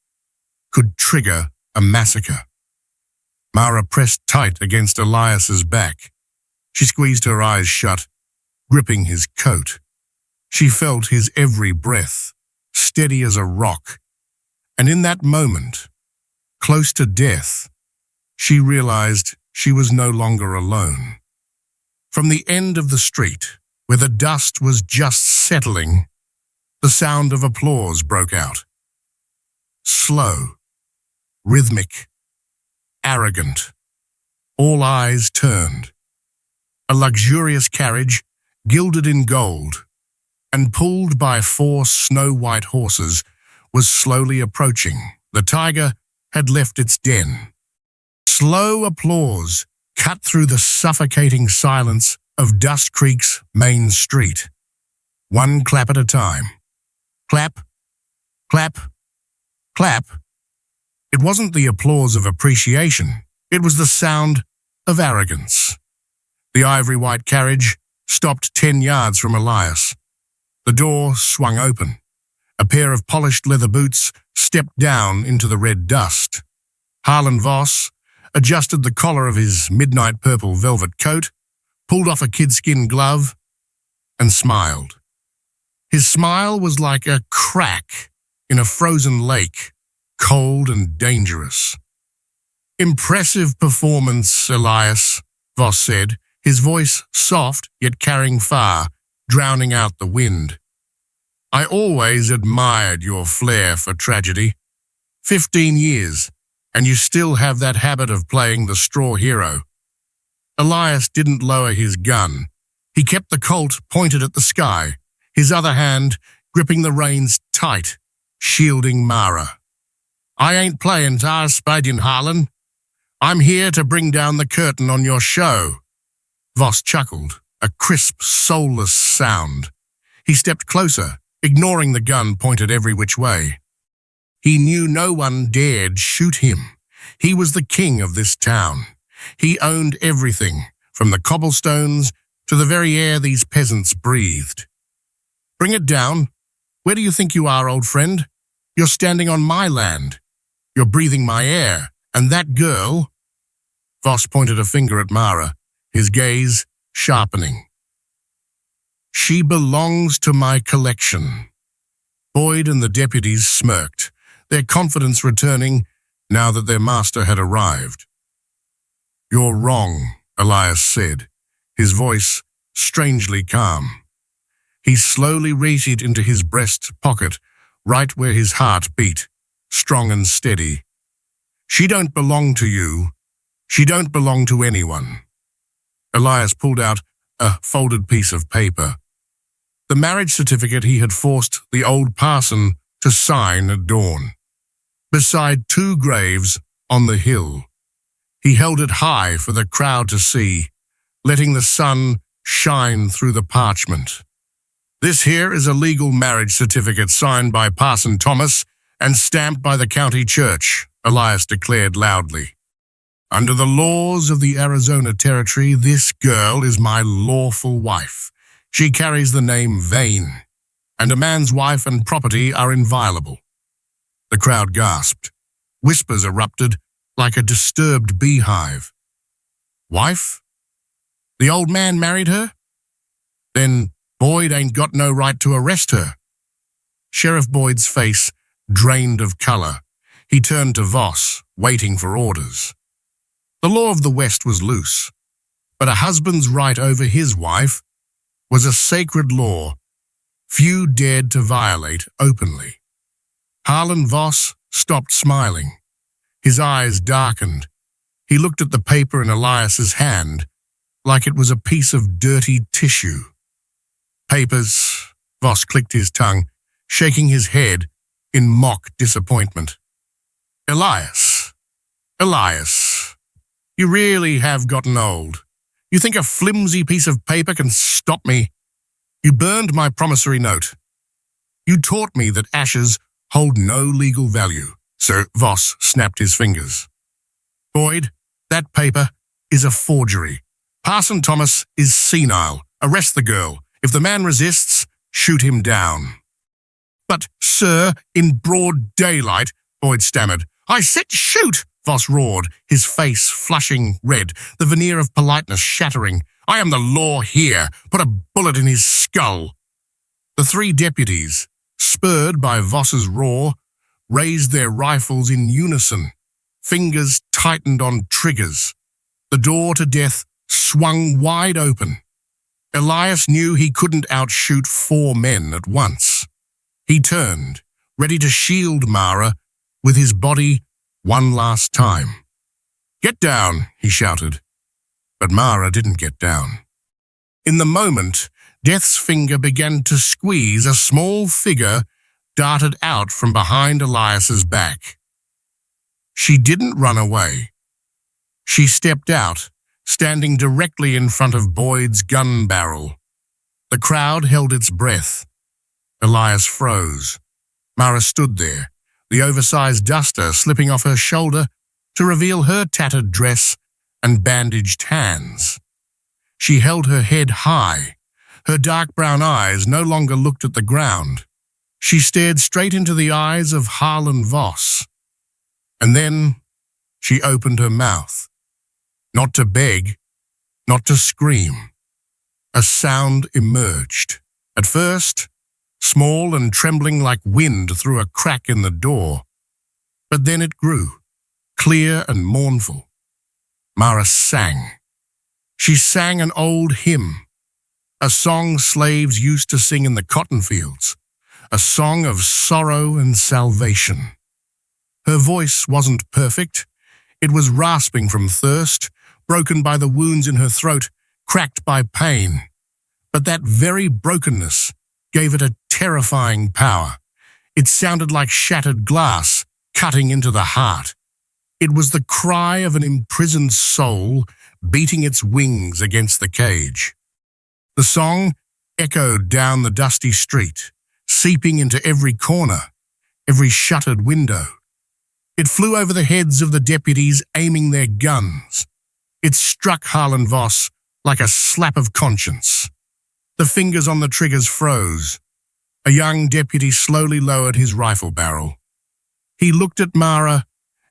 could trigger a massacre. Mara pressed tight against Elias's back. She squeezed her eyes shut, gripping his coat. She felt his every breath, steady as a rock. And in that moment, close to death, she realized she was no longer alone. From the end of the street, where the dust was just settling, the sound of applause broke out. Slow, rhythmic, arrogant. All eyes turned. A luxurious carriage, gilded in gold, and pulled by 4 snow-white horses, was slowly approaching. The tiger had left its den. Slow applause cut through the suffocating silence of Dust Creek's main street. One clap at a time. Clap, clap, clap. It wasn't the applause of appreciation. It was the sound of arrogance. The ivory-white carriage stopped 10 yards from Elias. The door swung open. A pair of polished leather boots stepped down into the red dust. Harlan Voss adjusted the collar of his midnight purple velvet coat pulled off a kidskin glove, and smiled. His smile was like a crack in a frozen lake, cold and dangerous. "Impressive performance, Elias," Voss said, his voice soft yet carrying far, drowning out the wind. "I always admired your flair for tragedy. 15 years, and you still have that habit of playing the straw hero." Elias didn't lower his gun. He kept the Colt pointed at the sky, his other hand gripping the reins tight, shielding Mara. "I ain't playing tar spadian, Harlan. I'm here to bring down the curtain on your show." Voss chuckled, a crisp, soulless sound. He stepped closer, ignoring the gun pointed every which way. He knew no one dared shoot him. He was the king of this town. He owned everything, from the cobblestones to the very air these peasants breathed. "Bring it down. Where do you think you are, old friend? You're standing on my land. You're breathing my air. And that girl—" Voss pointed a finger at Mara, his gaze sharpening. "She belongs to my collection." Boyd and the deputies smirked, their confidence returning now that their master had arrived. "You're wrong," Elias said, his voice strangely calm. He slowly reached into his breast pocket, right where his heart beat, strong and steady. "She don't belong to you. She don't belong to anyone." Elias pulled out a folded piece of paper. The marriage certificate he had forced the old parson to sign at dawn. Beside 2 graves on the hill. He held it high for the crowd to see, letting the sun shine through the parchment. "This here is a legal marriage certificate signed by Parson Thomas and stamped by the county church," Elias declared loudly. "Under the laws of the Arizona Territory, this girl is my lawful wife. She carries the name Vane, and a man's wife and property are inviolable." The crowd gasped. Whispers erupted like a disturbed beehive. "Wife? The old man married her? Then Boyd ain't got no right to arrest her." Sheriff Boyd's face drained of color. He turned to Voss, waiting for orders. The law of the West was loose, but a husband's right over his wife was a sacred law few dared to violate openly. Harlan Voss stopped smiling. His eyes darkened. He looked at the paper in Elias's hand like it was a piece of dirty tissue. "Papers," Voss clicked his tongue, shaking his head in mock disappointment. Elias, you really have gotten old. You think a flimsy piece of paper can stop me? You burned my promissory note. You taught me that ashes hold no legal value." Sir Voss snapped his fingers. "Boyd, that paper is a forgery. Parson Thomas is senile. Arrest the girl. If the man resists, shoot him down." "But, sir, in broad daylight," Boyd stammered. "I said shoot!" Voss roared, his face flushing red, the veneer of politeness shattering. "I am the law here. Put a bullet in his skull." The 3 deputies, spurred by Voss's roar, raised their rifles in unison. Fingers tightened on triggers. The door to death swung wide open. Elias knew he couldn't outshoot 4 men at once. He turned, ready to shield Mara with his body one last time. "Get down," he shouted. But Mara didn't get down. In the moment, Death's finger began to squeeze. A small figure darted out from behind Elias's back. She didn't run away. She stepped out, standing directly in front of Boyd's gun barrel. The crowd held its breath. Elias froze. Mara stood there, the oversized duster slipping off her shoulder to reveal her tattered dress and bandaged hands. She held her head high. Her dark brown eyes no longer looked at the ground. She stared straight into the eyes of Harlan Voss. And then she opened her mouth. Not to beg, not to scream, a sound emerged. At first, small and trembling like wind through a crack in the door. But then it grew, clear and mournful. Mara sang. She sang an old hymn, a song slaves used to sing in the cotton fields, a song of sorrow and salvation. Her voice wasn't perfect. It was rasping from thirst, broken by the wounds in her throat, cracked by pain. But that very brokenness gave it a terrifying power. It sounded like shattered glass cutting into the heart. It was the cry of an imprisoned soul beating its wings against the cage. The song echoed down the dusty street, seeping into every corner, every shuttered window. It flew over the heads of the deputies aiming their guns. It struck Harlan Voss like a slap of conscience. The fingers on the triggers froze. A young deputy slowly lowered his rifle barrel. He looked at Mara,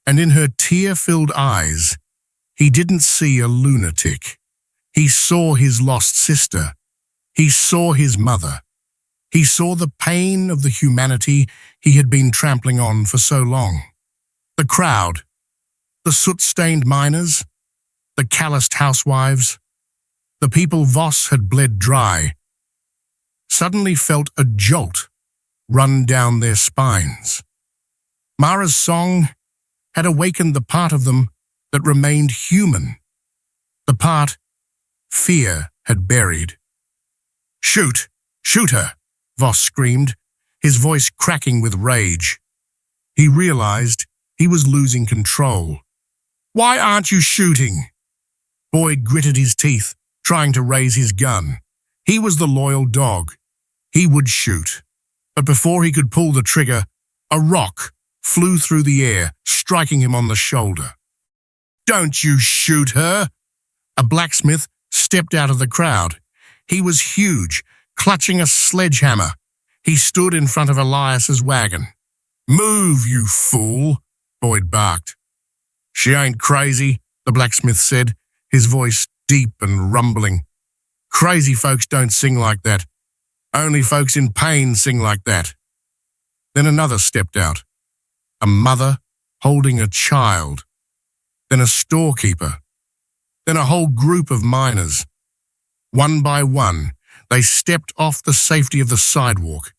and in her tear-filled eyes, he didn't see a lunatic. He saw his lost sister. He saw his mother. He saw the pain of the humanity he had been trampling on for so long. The crowd, the soot-stained miners, the calloused housewives, the people Voss had bled dry, suddenly felt a jolt run down their spines. Mara's song had awakened the part of them that remained human, the part fear had buried. "Shoot! Shoot her!" Voss screamed, his voice cracking with rage. He realized he was losing control. "Why aren't you shooting?" Boyd gritted his teeth, trying to raise his gun. He was the loyal dog. He would shoot. But before he could pull the trigger, a rock flew through the air, striking him on the shoulder. "Don't you shoot her!" A blacksmith stepped out of the crowd. He was huge, clutching a sledgehammer. He stood in front of Elias's wagon. "Move, you fool!" Boyd barked. "She ain't crazy," the blacksmith said, his voice deep and rumbling. "Crazy folks don't sing like that. Only folks in pain sing like that." Then another stepped out. A mother holding a child. Then a storekeeper. Then a whole group of miners. One by one, they stepped off the safety of the sidewalk.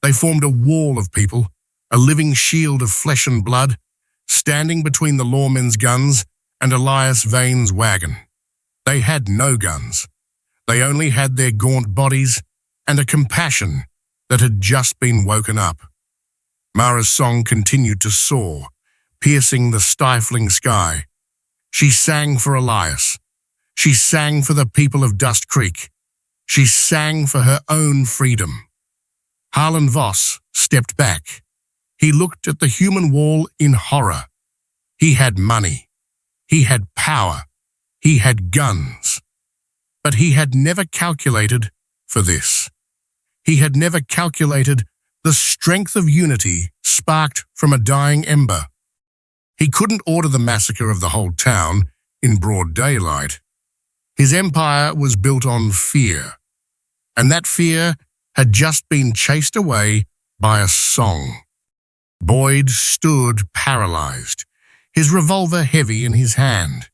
They formed a wall of people, a living shield of flesh and blood, standing between the lawmen's guns and Elias Vane's wagon. They had no guns. They only had their gaunt bodies and a compassion that had just been woken up. Mara's song continued to soar, piercing the stifling sky. She sang for Elias. She sang for the people of Dust Creek. She sang for her own freedom. Harlan Voss stepped back. He looked at the human wall in horror. He had money. He had power. He had guns. But he had never calculated for this. He had never calculated the strength of unity sparked from a dying ember. He couldn't order the massacre of the whole town in broad daylight. His empire was built on fear, and that fear had just been chased away by a song. Boyd stood paralyzed, his revolver heavy in his hand.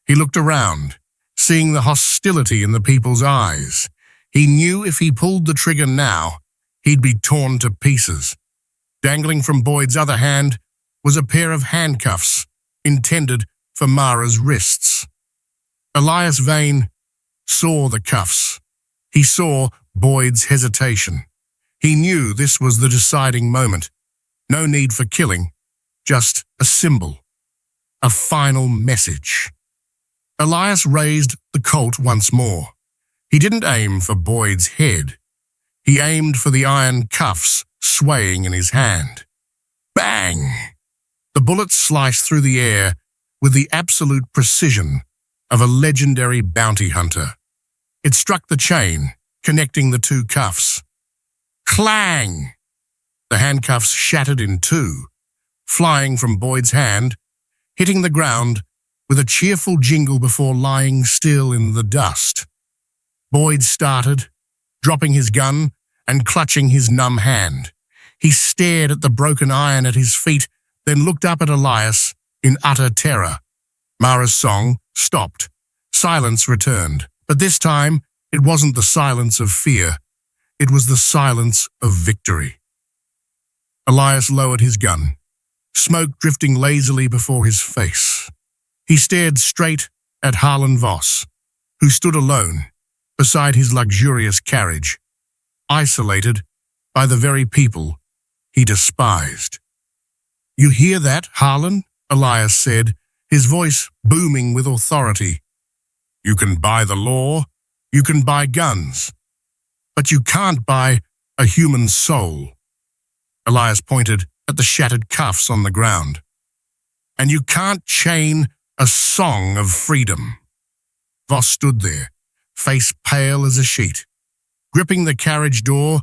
He looked around, seeing the hostility in the people's eyes. He knew if he pulled the trigger now, he'd be torn to pieces. Dangling from Boyd's other hand was a pair of handcuffs intended for Mara's wrists. Elias Vane saw the cuffs. He saw Boyd's hesitation. He knew this was the deciding moment. No need for killing, just a symbol, a final message. Elias raised the Colt once more. He didn't aim for Boyd's head. He aimed for the iron cuffs swaying in his hand. Bang! The bullet sliced through the air with the absolute precision of a legendary bounty hunter. It struck the chain, connecting the two cuffs. Clang! The handcuffs shattered in two, flying from Boyd's hand, hitting the ground with a cheerful jingle before lying still in the dust. Boyd started, dropping his gun and clutching his numb hand. He stared at the broken iron at his feet, then looked up at Elias in utter terror. Mara's song stopped. Silence returned, but this time it wasn't the silence of fear. It was the silence of victory. Elias lowered his gun, smoke drifting lazily before his face. He stared straight at Harlan Voss, who stood alone beside his luxurious carriage, isolated by the very people he despised. "You hear that, Harlan?" Elias said, his voice booming with authority. "You can buy the law, you can buy guns, but you can't buy a human soul." Elias pointed at the shattered cuffs on the ground. "And you can't chain a song of freedom." Voss stood there, face pale as a sheet, gripping the carriage door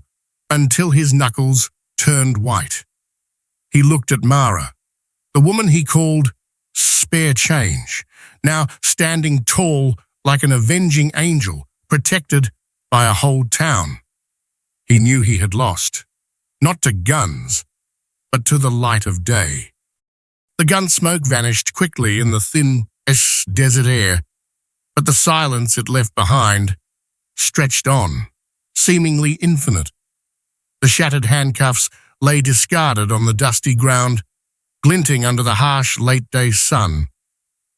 until his knuckles turned white. He looked at Mara, the woman he called Spare Change, now standing tall like an avenging angel, protected by a whole town. He knew he had lost, not to guns, but to the light of day. The gun smoke vanished quickly in the thin desert air, but the silence it left behind stretched on, seemingly infinite. The shattered handcuffs lay discarded on the dusty ground, glinting under the harsh late-day sun,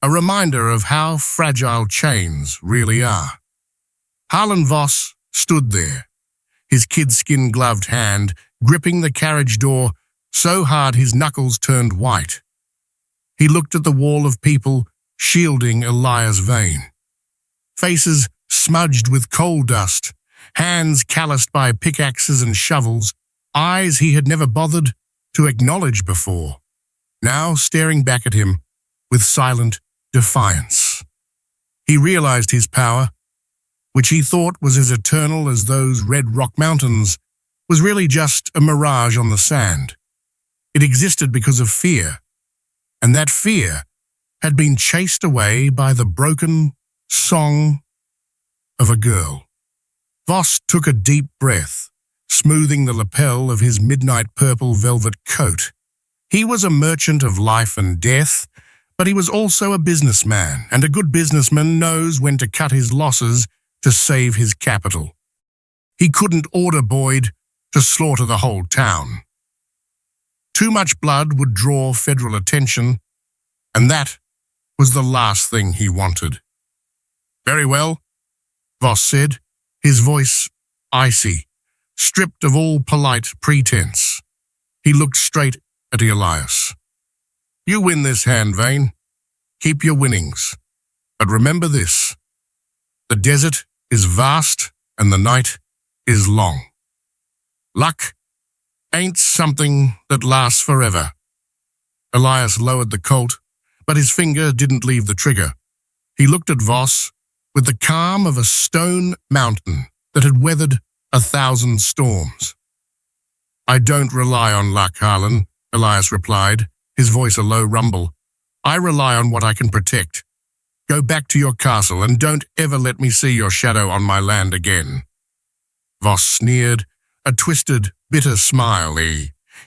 a reminder of how fragile chains really are. Harlan Voss stood there, his kid-skin-gloved hand gripping the carriage door so hard his knuckles turned white. He looked at the wall of people shielding Elias Vane. Faces smudged with coal dust, hands calloused by pickaxes and shovels, eyes he had never bothered to acknowledge before, now staring back at him with silent defiance. He realized his power, which he thought was as eternal as those red rock mountains, was really just a mirage on the sand. It existed because of fear, and that fear had been chased away by the broken song of a girl. Voss took a deep breath, smoothing the lapel of his midnight purple velvet coat. He was a merchant of life and death, but he was also a businessman, and a good businessman knows when to cut his losses to save his capital. He couldn't order Boyd to slaughter the whole town. Too much blood would draw federal attention, and that was the last thing he wanted. "Very well," Voss said, his voice icy, stripped of all polite pretense. He looked straight at Elias. "You win this hand, Vane. Keep your winnings. But remember this: the desert is vast and the night is long. Luck ain't something that lasts forever." Elias lowered the Colt, but his finger didn't leave the trigger. He looked at Voss with the calm of a stone mountain that had weathered 1,000 storms. "I don't rely on luck, Harlan," Elias replied, his voice a low rumble. "I rely on what I can protect. Go back to your castle and don't ever let me see your shadow on my land again." Voss sneered, a twisted, bitter smile.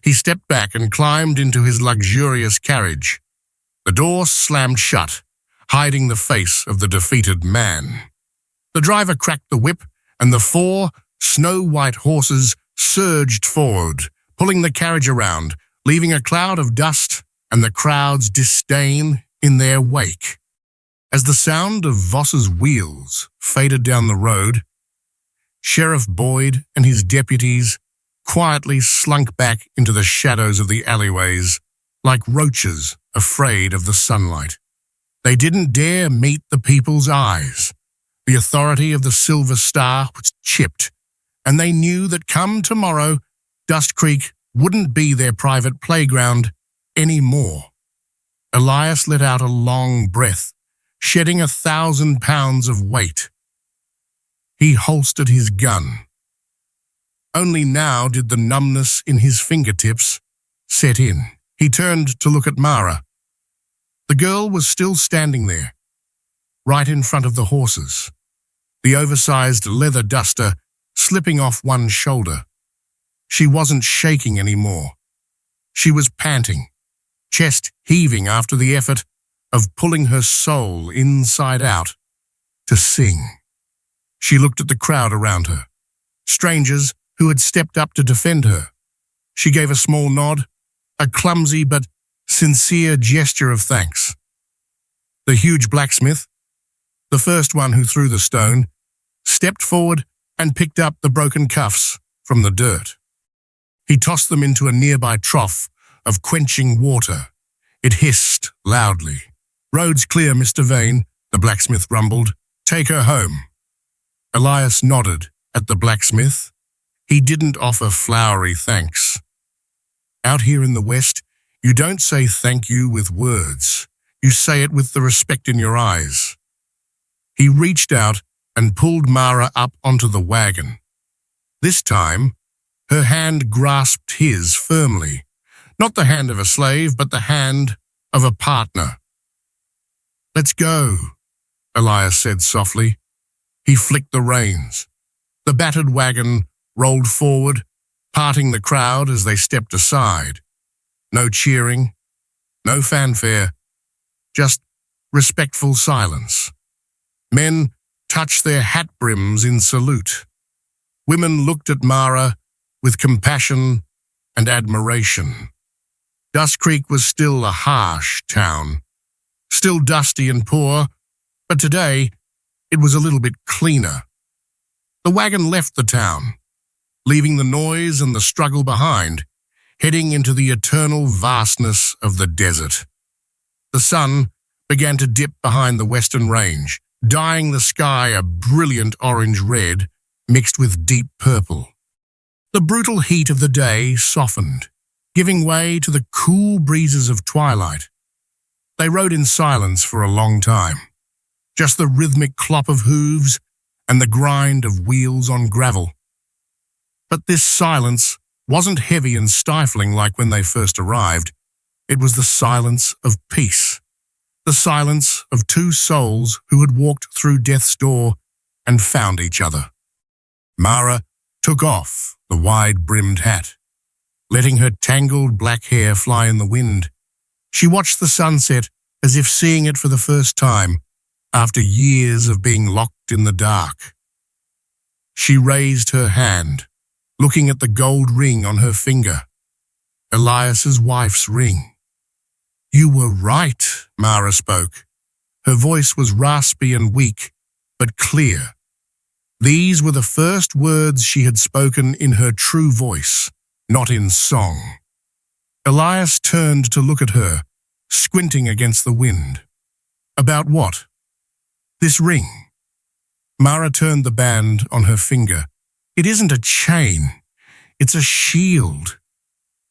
He stepped back and climbed into his luxurious carriage. The door slammed shut, hiding the face of the defeated man. The driver cracked the whip, and the 4 snow-white horses surged forward, pulling the carriage around, leaving a cloud of dust and the crowd's disdain in their wake. As the sound of Voss's wheels faded down the road, Sheriff Boyd and his deputies quietly slunk back into the shadows of the alleyways, like roaches afraid of the sunlight. They didn't dare meet the people's eyes. The authority of the Silver Star was chipped, and they knew that come tomorrow, Dust Creek wouldn't be their private playground anymore. Elias let out a long breath, shedding 1,000 pounds of weight. He holstered his gun. Only now did the numbness in his fingertips set in. He turned to look at Mara. The girl was still standing there, right in front of the horses. the oversized leather duster slipping off one shoulder. She wasn't shaking anymore. She was panting, chest heaving after the effort of pulling her soul inside out to sing. She looked at the crowd around her, strangers who had stepped up to defend her. She gave a small nod, a clumsy but sincere gesture of thanks. The huge blacksmith, the first one who threw the stone, stepped forward and picked up the broken cuffs from the dirt. He tossed them into a nearby trough of quenching water. It hissed loudly. "Road's clear, Mr. Vane," the blacksmith rumbled. "Take her home." Elias nodded at the blacksmith. He didn't offer flowery thanks. Out here in the West, you don't say thank you with words. You say it with the respect in your eyes. He reached out and pulled Mara up onto the wagon. This time, her hand grasped his firmly. Not the hand of a slave, but the hand of a partner. "Let's go," Elias said softly. He flicked the reins. The battered wagon rolled forward, parting the crowd as they stepped aside. No cheering, no fanfare, just respectful silence. Men touched their hat brims in salute. Women looked at Mara with compassion and admiration. Dust Creek was still a harsh town, still dusty and poor, but today it was a little bit cleaner. The wagon left the town, leaving the noise and the struggle behind, heading into the eternal vastness of the desert. The sun began to dip behind the western range, dyeing the sky a brilliant orange-red mixed with deep purple. The brutal heat of the day softened, giving way to the cool breezes of twilight. They rode in silence for a long time, just the rhythmic clop of hooves and the grind of wheels on gravel. But this silence wasn't heavy and stifling like when they first arrived. It was the silence of peace, the silence of two souls who had walked through death's door and found each other. Mara took off the wide-brimmed hat, letting her tangled black hair fly in the wind. She watched the sunset as if seeing it for the first time after years of being locked in the dark. She raised her hand, looking at the gold ring on her finger, Elias's wife's ring. "You were right," Mara spoke. Her voice was raspy and weak, but clear. These were the first words she had spoken in her true voice, not in song. Elias turned to look at her, squinting against the wind. "About what?" "This ring." Mara turned the band on her finger. "It isn't a chain. It's a shield."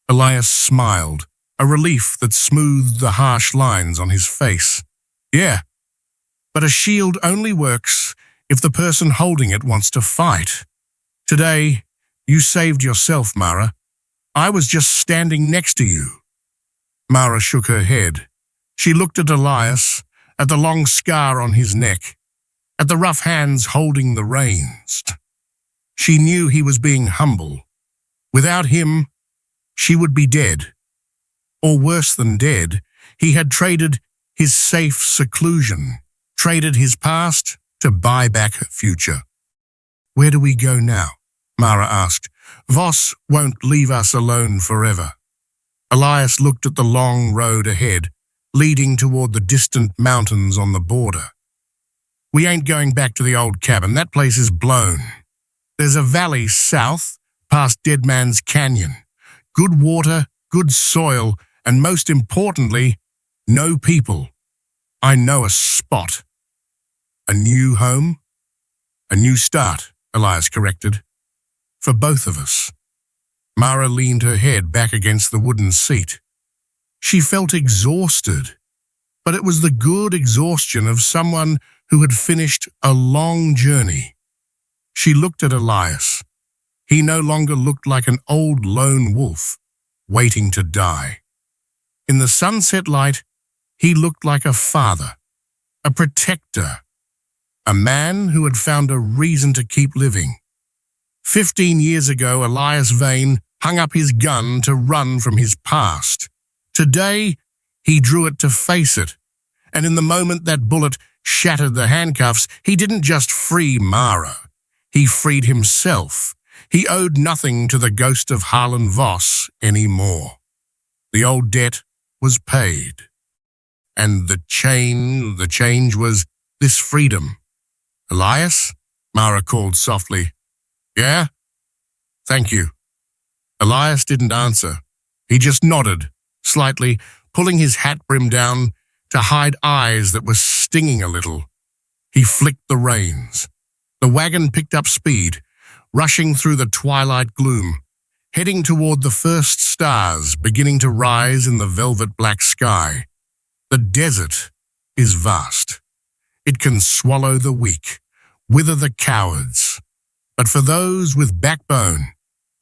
Elias smiled, a relief that smoothed the harsh lines on his face. "Yeah, but a shield only works if the person holding it wants to fight. Today, you saved yourself, Mara. I was just standing next to you." Mara shook her head. She looked at Elias, at the long scar on his neck, at the rough hands holding the reins. She knew he was being humble. Without him, she would be dead. Or worse than dead, he had traded his safe seclusion, traded his past to buy back her future. "Where do we go now?" Mara asked. "Voss won't leave us alone forever." Elias looked at the long road ahead, leading toward the distant mountains on the border. "We ain't going back to the old cabin. That place is blown. There's a valley south, past Dead Man's Canyon. Good water, good soil, and most importantly, no people. I know a spot." "A new home?" "A new start," Elias corrected. "For both of us." Mara leaned her head back against the wooden seat. She felt exhausted, but it was the good exhaustion of someone who had finished a long journey. She looked at Elias. He no longer looked like an old lone wolf, waiting to die. In the sunset light, he looked like a father, a protector, a man who had found a reason to keep living. 15 years ago, Elias Vane hung up his gun to run from his past. Today, he drew it to face it. And in the moment that bullet shattered the handcuffs, he didn't just free Mara. He freed himself. He owed nothing to the ghost of Harlan Voss anymore. The old debt was paid. And the change was this freedom. "Elias?" Mara called softly. "Yeah? Thank you." Elias didn't answer. He just nodded, slightly, pulling his hat brim down to hide eyes that were stinging a little. He flicked the reins. The wagon picked up speed, rushing through the twilight gloom, heading toward the first stars beginning to rise in the velvet black sky. The desert is vast. It can swallow the weak, wither the cowards. But for those with backbone,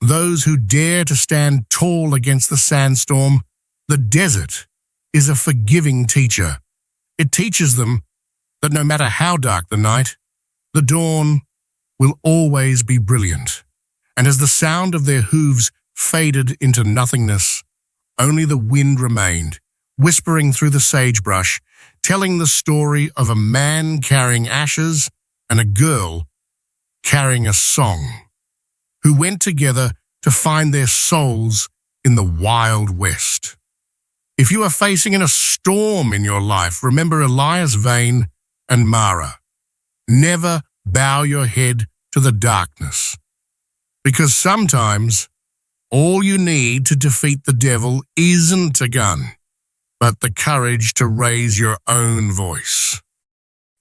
those who dare to stand tall against the sandstorm, the desert is a forgiving teacher. It teaches them that no matter how dark the night, the dawn will always be brilliant. And as the sound of their hooves faded into nothingness, only the wind remained, whispering through the sagebrush, telling the story of a man carrying ashes and a girl carrying a song, who went together to find their souls in the Wild West. If you are facing a storm in your life, remember Elias Vane and Mara. Never bow your head to the darkness, because sometimes all you need to defeat the devil isn't a gun, but the courage to raise your own voice.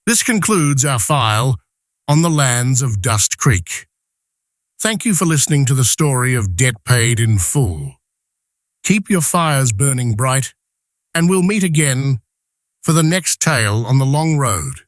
This concludes our file on the lands of Dust Creek. Thank you for listening to the story of Debt Paid in Full. Keep your fires burning bright, and we'll meet again for the next tale on the long road.